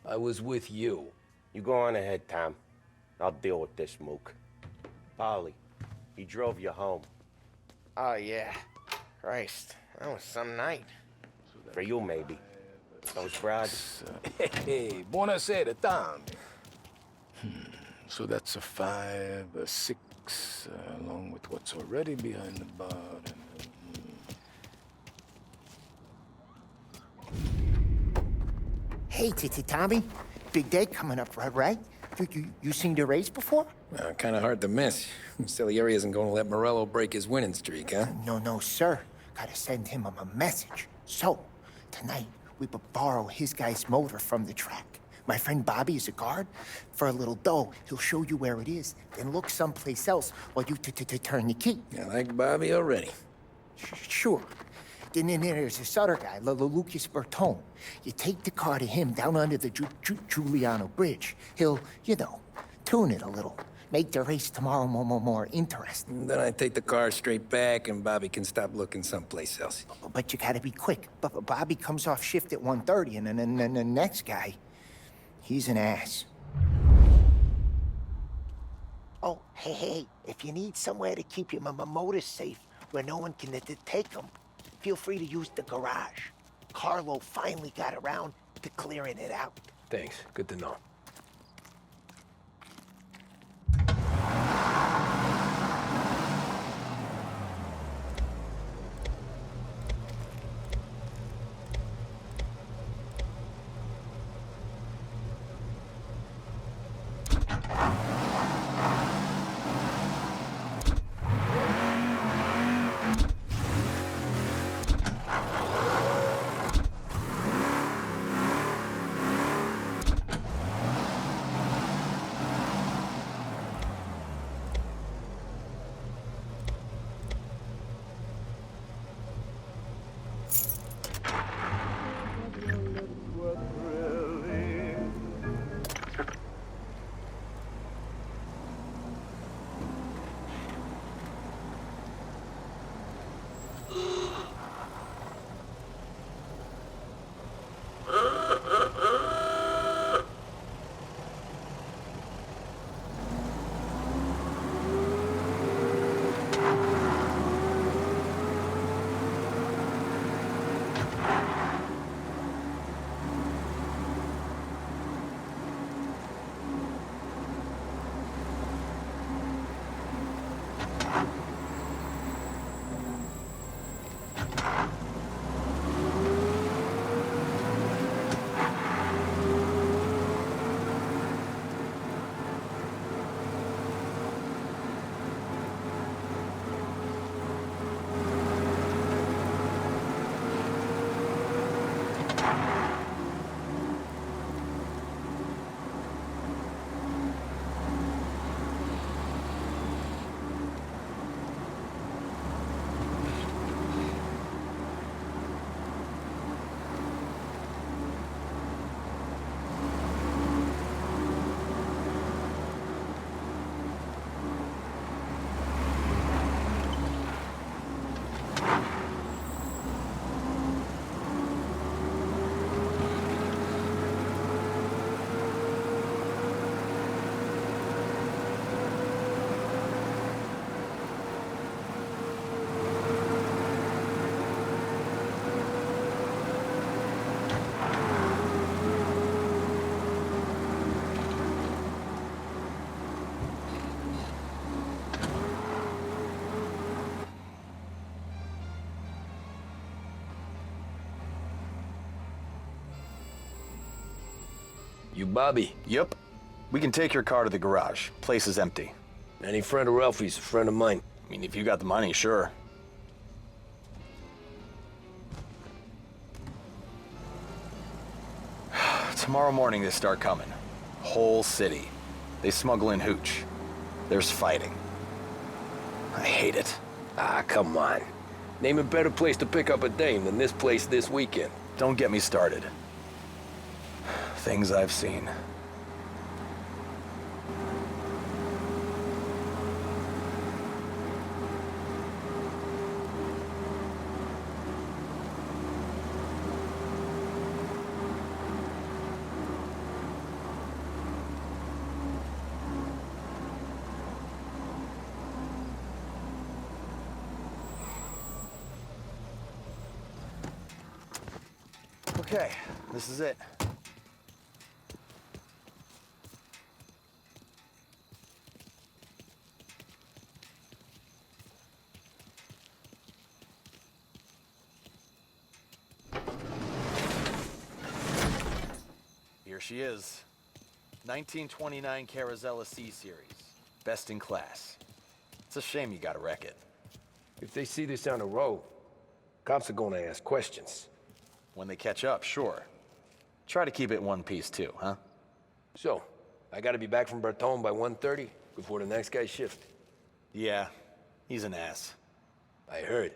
I was with you. You go on ahead, Tom. I'll deal with this mook. Polly, he drove you home. Oh, yeah. Christ, that was some night. For you, maybe. Those broads. Hey, buonasera, Tom. So that's a 5, a 6, along with what's already behind the bar. Hey, Tommy. Big day coming up, right? You seen the race before? Kind of hard to miss. Salieri isn't going to let Morello break his winning streak, huh? No, sir. Gotta send him a message. So, tonight, we borrow his guy's motor from the track. My friend Bobby is a guard. For a little dough, he'll show you where it is, then look someplace else while you turn your key. I like Bobby already. Sure. Then there's this other guy, Lucas Bertone. You take the car to him down under the Giuliano Bridge. He'll, tune it a little. Make the race tomorrow more interesting. Then I take the car straight back and Bobby can stop looking someplace else. But you gotta be quick. Bobby comes off shift at 1:30, and then the next guy, he's an ass. Oh, hey, if you need somewhere to keep your motor safe where no one can take them, feel free to use the garage. Carlo finally got around to clearing it out. Thanks. Good to know. You Bobby? Yup. We can take your car to the garage. Place is empty. Any friend of Ralphie's, a friend of mine. I mean, if you got the money, sure. Tomorrow morning they start coming. Whole city. They smuggle in hooch. There's fighting. I hate it. Ah, come on. Name a better place to pick up a dame than this place this weekend. Don't get me started. Things I've seen. Okay, this is it. Here she is. 1929 Carazella C-Series. Best in class. It's a shame you gotta wreck it. If they see this on the road, cops are gonna ask questions. When they catch up, sure. Try to keep it one piece too, huh? So, I gotta be back from Bertone by 1:30 before the next guy's shift. Yeah, he's an ass. I heard.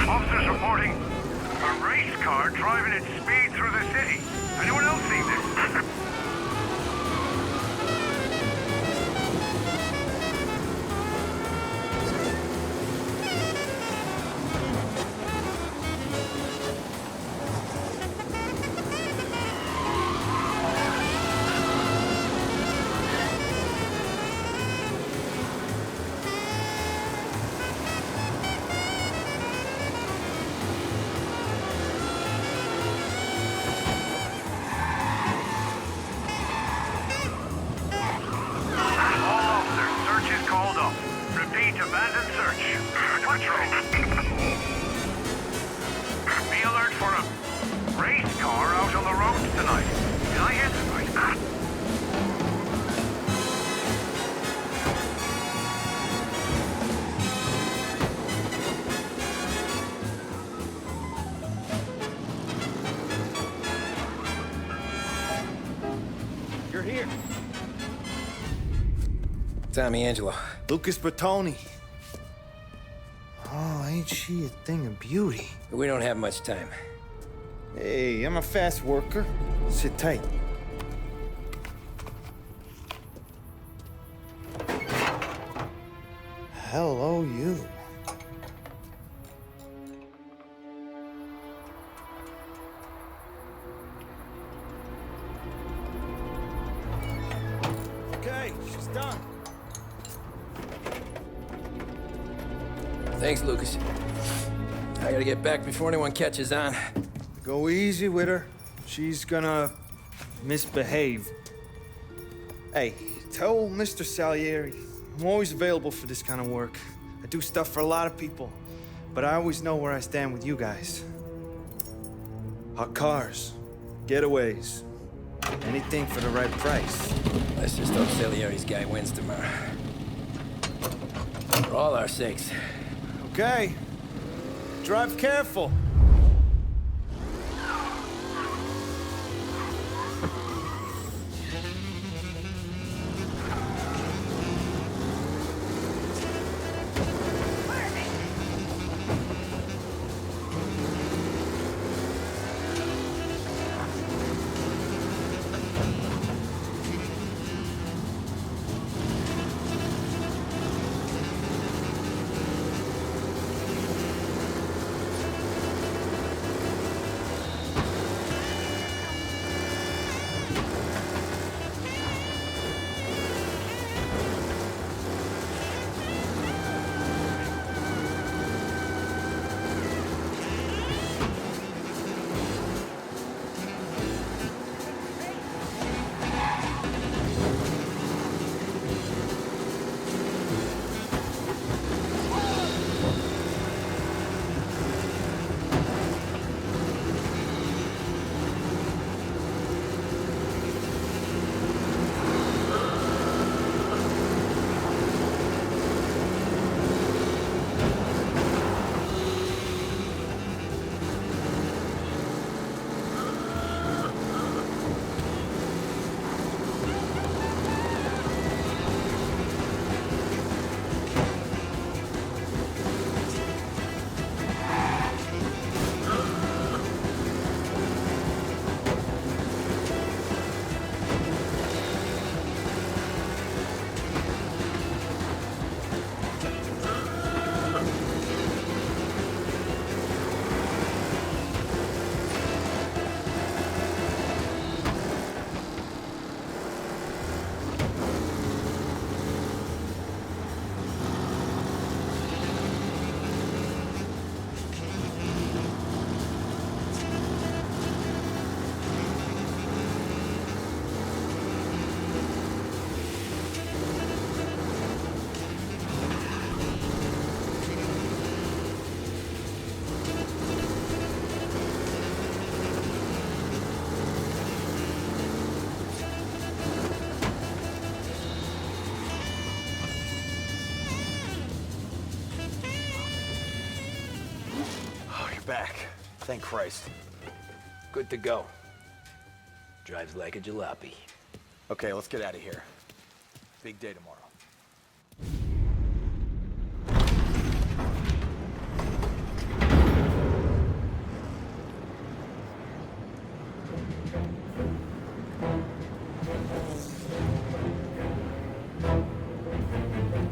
Officers reporting a race car driving at speed through the city. Anyone else see this? Abandoned search. Patrol. Be alert for a race car out on the roads tonight. Did I hear that right? You're here. Tommy Angelo. Lucas Bertoni. Oh, ain't she a thing of beauty? We don't have much time. Hey, I'm a fast worker. Sit tight. Hello, you. Okay, she's done. Thanks, Lucas. I gotta get back before anyone catches on. Go easy with her. She's gonna misbehave. Hey, tell Mr. Salieri I'm always available for this kind of work. I do stuff for a lot of people, but I always know where I stand with you guys. Hot cars, getaways, anything for the right price. Let's just hope Salieri's guy wins tomorrow. For all our sakes. Okay. Drive careful. back. Thank Christ. Good to go. Drives like a jalopy. Okay, let's get out of here. Big day tomorrow.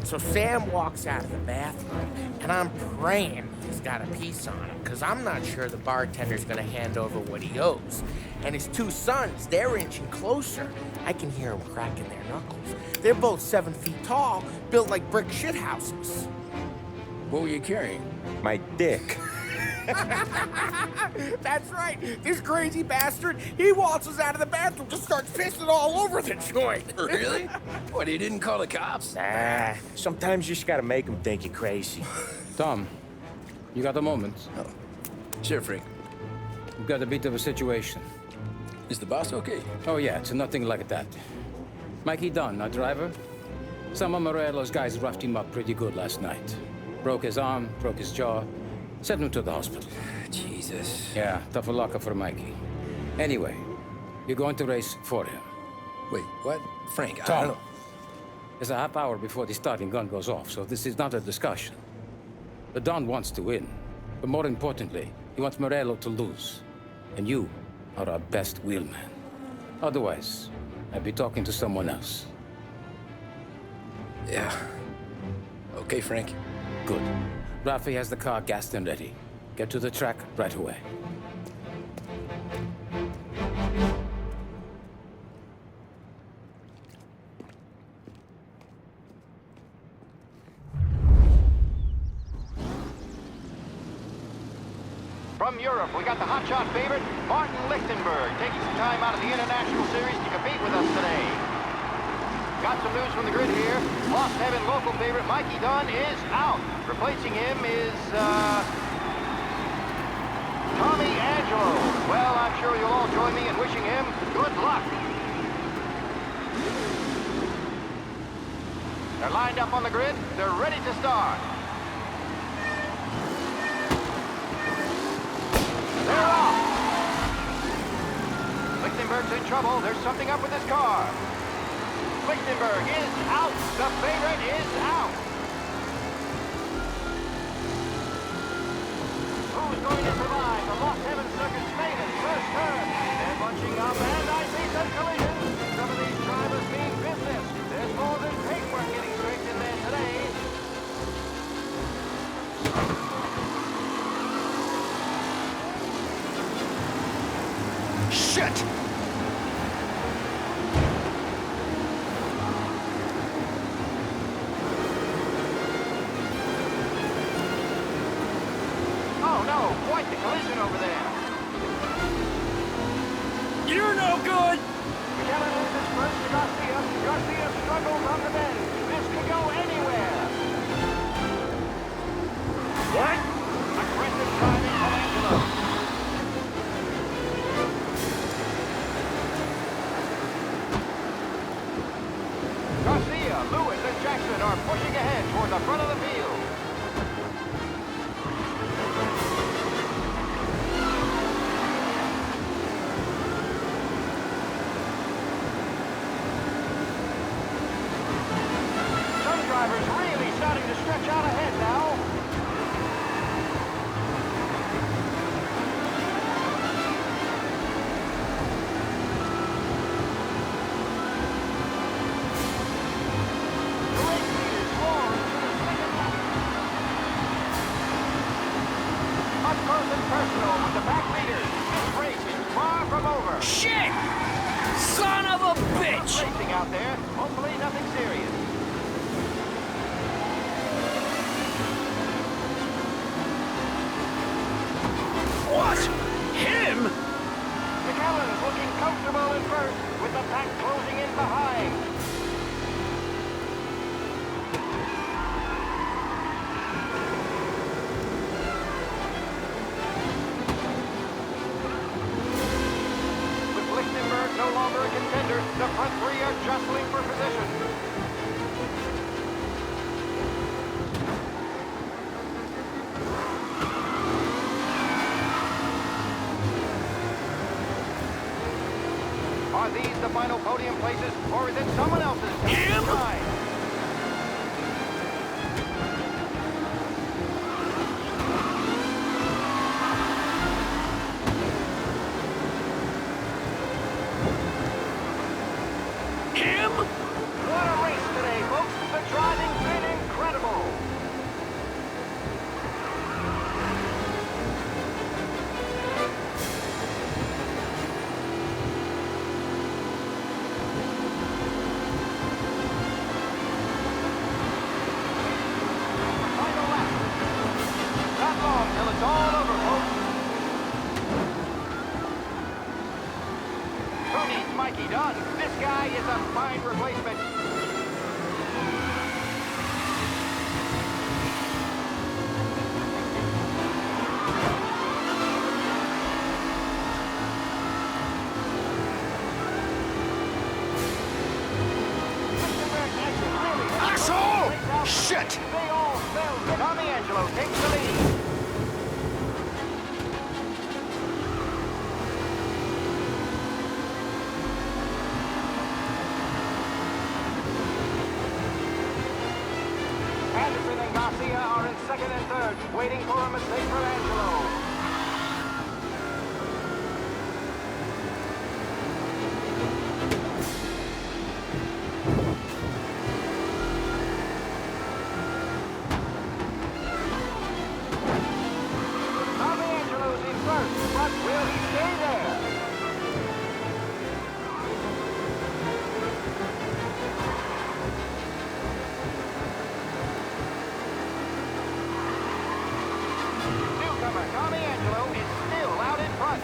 So Sam walks out of the bathroom, and I'm praying he's got a piece on him, because I'm not sure the bartender's gonna hand over what he owes. And his two sons, they're inching closer. I can hear them cracking their knuckles. They're both 7 feet tall, built like brick shithouses. What were you carrying? My dick. That's right. This crazy bastard, he waltzes out of the bathroom, just starts pissing all over the joint. Really? What, he didn't call the cops? Nah, sometimes you just gotta make them think you're crazy. Tom, you got a moment? Oh. Sure, Frank. We've got a bit of a situation. Is the boss okay? Oh yeah, it's nothing like that. Mikey Dunn, our driver. Some of Morello's guys roughed him up pretty good last night. Broke his arm, broke his jaw. Sent him to the hospital. Jesus. Yeah, tough luck for Mikey. Anyway, you're going to race for him. Wait, what? Frank, I Tom, don't... there's a half hour before the starting gun goes off, so this is not a discussion. The Don wants to win, but more importantly, he wants Morello to lose. And you are our best wheelman. Otherwise, I'd be talking to someone else. Yeah. Okay, Frank. Good. Rafi has the car gassed and ready. Get to the track right away. From Europe, we got the hotshot favorite, Martin Lichtenberg, taking some time out of the International Series to compete with us today. Got some news from the grid here. Lost Heaven local favorite Mikey Dunn is out. Replacing him is, Tommy Angelo. Well, I'm sure you'll all join me in wishing him good luck. They're lined up on the grid. They're ready to start. They're off. Lichtenberg's in trouble. There's something up with his car. Lichtenberg is out. The favorite is out. Who's going to survive the Lost Heaven Circuit's famous first turn? They're bunching up, and I see some collisions. Some of these drivers mean business. There's more than paintwork getting scraped in there today. Shit! Quite the collision over there. You're no good! McKellen loses first to Garcia. Garcia struggles on the bend. This could go anywhere. What? Aggressive driving from Angelo. Garcia, Lewis, and Jackson are pushing ahead toward the front of the field. Drivers really starting to stretch out ahead now. The race leaders roar into the second lap. Up close and personal with the back leaders. This race is far from over. Shit! Son of a bitch! Racing out there. Hopefully nothing serious. What? Him? McKellen's looking comfortable in first, with the pack closing in behind. With Lichtenberg no longer a contender, the front three are jostling for podium places, or is it someone else's time to shine? What a race today, folks. The driving's been incredible. Final lap. Not long till it's all over, folks. Who needs Mikey Dunn? This guy is a fine replacement. Asshole! Shit! They all fell. Tommy Angelo takes the lead. Anderson and Garcia are in second and third, waiting for a mistake from Angelo. Tommy Angelo's in first, but will he stay there? Newcomer Tommy Angelo is still out in front.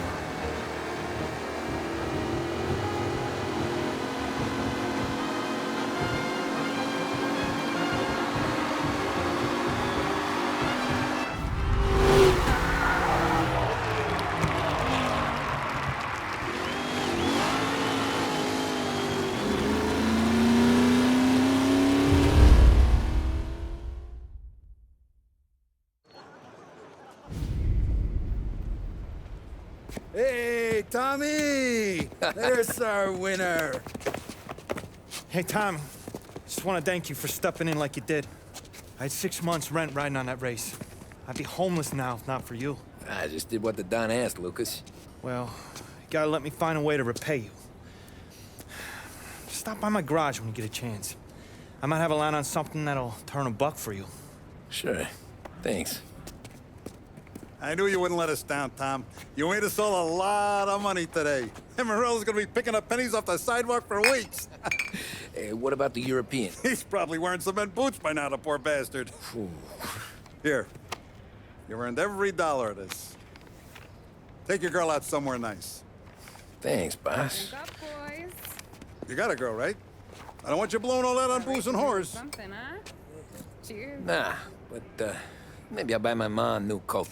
Hey, Tommy! There's our winner. Hey, Tommy. Just want to thank you for stepping in like you did. I had 6 months rent riding on that race. I'd be homeless now if not for you. I just did what the Don asked, Lucas. Well, you gotta let me find a way to repay you. Stop by my garage when you get a chance. I might have a line on something that'll turn $1 for you. Sure. Thanks. I knew you wouldn't let us down, Tom. You made us all a lot of money today. And Morello's gonna be picking up pennies off the sidewalk for weeks. Hey, what about the European? He's probably wearing cement boots by now, the poor bastard. Here. You earned every dollar of this. Take your girl out somewhere nice. Thanks, boss. Wake up, boys. You got a girl, right? I don't want you blowing all that on booze and whores. Something, huh? Cheers. Nah, but maybe I'll buy my mom a new coat.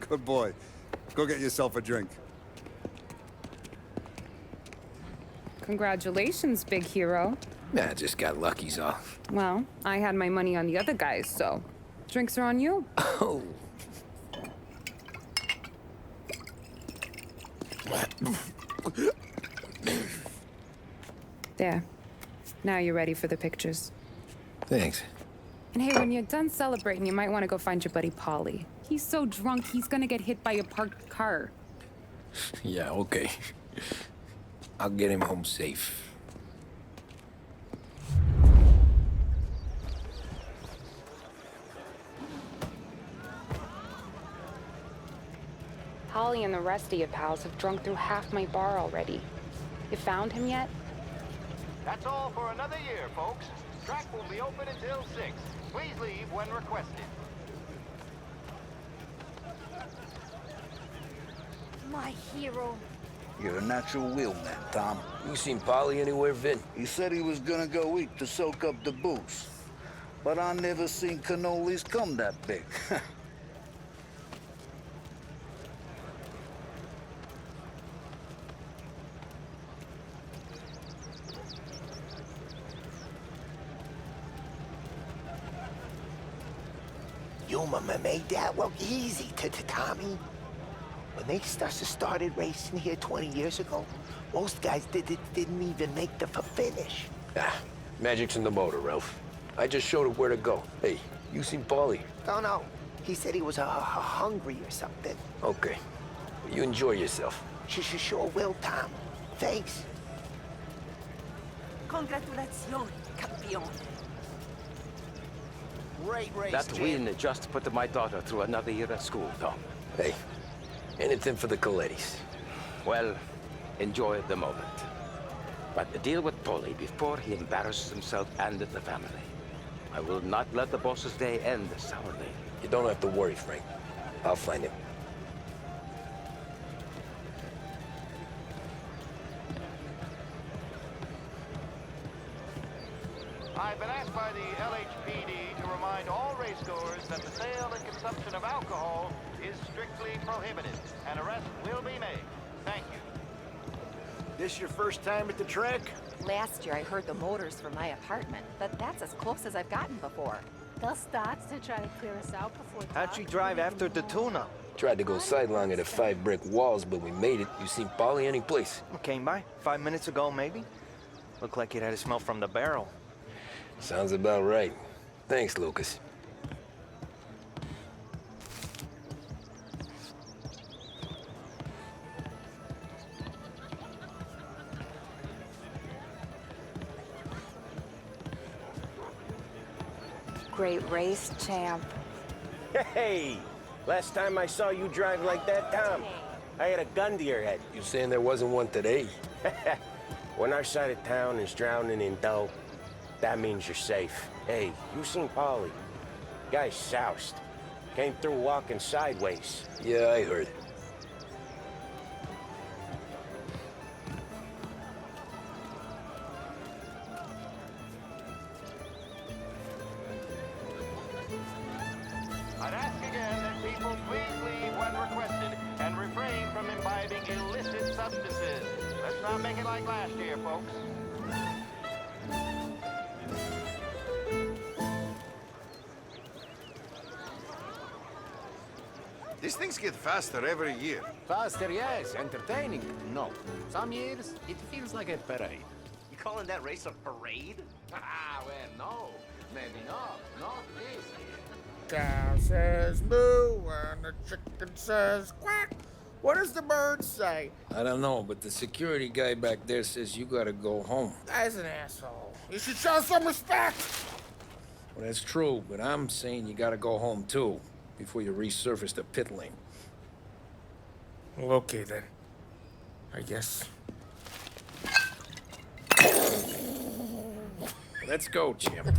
Good boy. Go get yourself a drink. Congratulations, big hero. Nah, just got lucky's all. Well, I had my money on the other guys, so drinks are on you. Oh. There. Now you're ready for the pictures. Thanks. And hey, when you're done celebrating, you might want to go find your buddy Paulie. He's so drunk, he's gonna get hit by a parked car. Yeah, okay. I'll get him home safe. Holly and the rest of you pals have drunk through half my bar already. You found him yet? That's all for another year, folks. Track will be open until 6. Please leave when requested. My hero. You're a natural wheelman, Tom. You seen Polly anywhere, Vin? He said he was gonna go eat to soak up the booze. But I never seen cannolis come that big. You mama made that look easy, Tommy. When they started racing here 20 years ago, most guys didn't even make the finish. Ah, magic's in the motor, Ralph. I just showed it where to go. Hey, you seen Paulie? No. He said he was hungry or something. Okay. Well, you enjoy yourself. Sure will, Tom. Thanks. Congratulazioni, campione. Great race, That win just put my daughter through another year at school, Tom. Hey, anything for the Colettis. Well, enjoy the moment. But deal with Paulie before he embarrasses himself and the family. I will not let the boss's day end sourly. You don't have to worry, Frank. I'll find him. I've been asked by the LHPD to remind all racegoers that the sale and consumption of alcohol is strictly prohibited. An arrest will be made. Thank you. This your first time at the track? Last year I heard the motors from my apartment, but that's as close as I've gotten before. They'll start to try to clear us out before How'd she drive after the tune-up? Tried to go sidelong at the 5 brick walls, but we made it. You seen Paulie any place? Came by 5 minutes ago, maybe. Looked like it had a smell from the barrel. Sounds about right. Thanks, Lucas. Great race, champ. Hey! Last time I saw you drive like that, Tom, I had a gun to your head. You saying there wasn't one today? When our side of town is drowning in dough, that means you're safe. Hey, you seen Paulie? Guy's soused. Came through walking sideways. Yeah, I heard. I'd ask again that people please leave when requested and refrain from imbibing illicit substances. Let's not make it like last year, folks. These things get faster every year. Faster, yes. Entertaining, no. Some years, it feels like a parade. You calling that race a parade? Ah, well, no. Maybe not. Not this year. Cow says moo and the chicken says quack. What does the bird say? I don't know, but the security guy back there says you gotta go home. Guy's an asshole. You should show some respect. Well, that's true, but I'm saying you gotta go home too, before you resurface the pit lane. Well, okay then. I guess. Let's go, champ.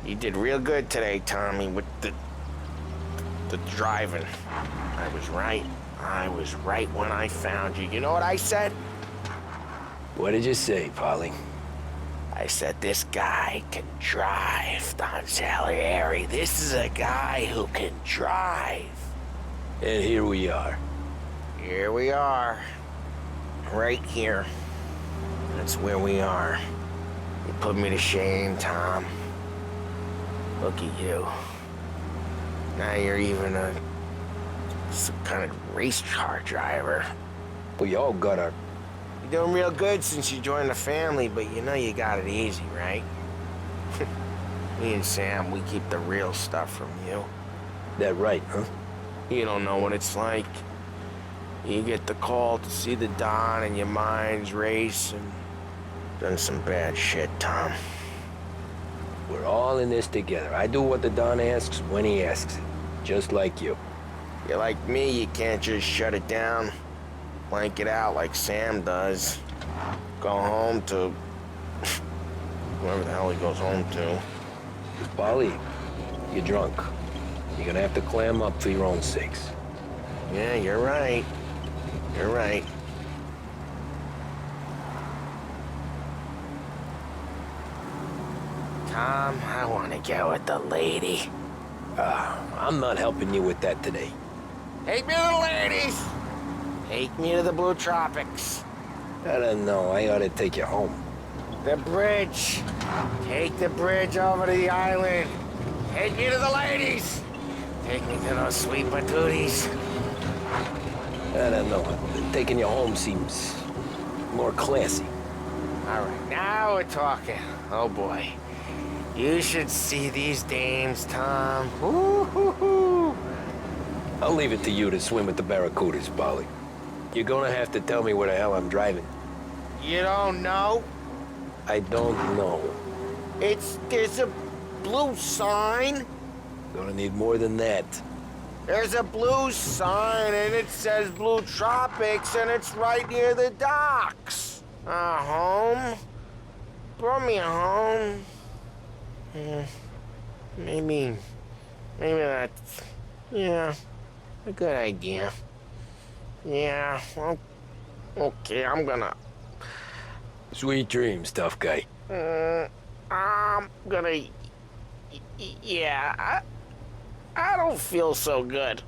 You did real good today, Tommy, with the driving. I was right. I was right when I found you. You know what I said? What did you say, Paulie? I said, this guy can drive, Don Salieri. This is a guy who can drive. And here we are. Here we are. Right here. That's where we are. You put me to shame, Tom. Look at you. Now you're even some kind of race car driver. We all got our... You're doing real good since you joined the family, but you know you got it easy, right? Me and Sam, we keep the real stuff from you. That right, huh? You don't know what it's like. You get the call to see the Don and your mind's race and done some bad shit, Tom. We're all in this together. I do what the Don asks when he asks it. Just like you. You're like me, you can't just shut it down. Blank it out like Sam does. Go home to... whoever the hell he goes home to. Paulie, you're drunk. You're gonna have to clam up for your own sakes. Yeah, you're right. You're right. Tom, I want to go with the lady. I'm not helping you with that today. Take me to the ladies! Take me to the Blue Tropics. I don't know. I ought to take you home. The bridge. Take the bridge over to the island. Take me to the ladies. Take me to those sweet patooties. I don't know. Taking you home seems more classy. All right, now we're talking. Oh boy. You should see these dames, Tom. Woo-hoo-hoo. I'll leave it to you to swim with the barracudas, Polly. You're gonna have to tell me where the hell I'm driving. You don't know? I don't know. There's a blue sign. Gonna need more than that. There's a blue sign and it says Blue Tropics and it's right near the docks. Home? Brought me home. Maybe that's, yeah, a good idea. Yeah, well, okay, I'm gonna... Sweet dreams, tough guy. I'm gonna... Yeah, I don't feel so good.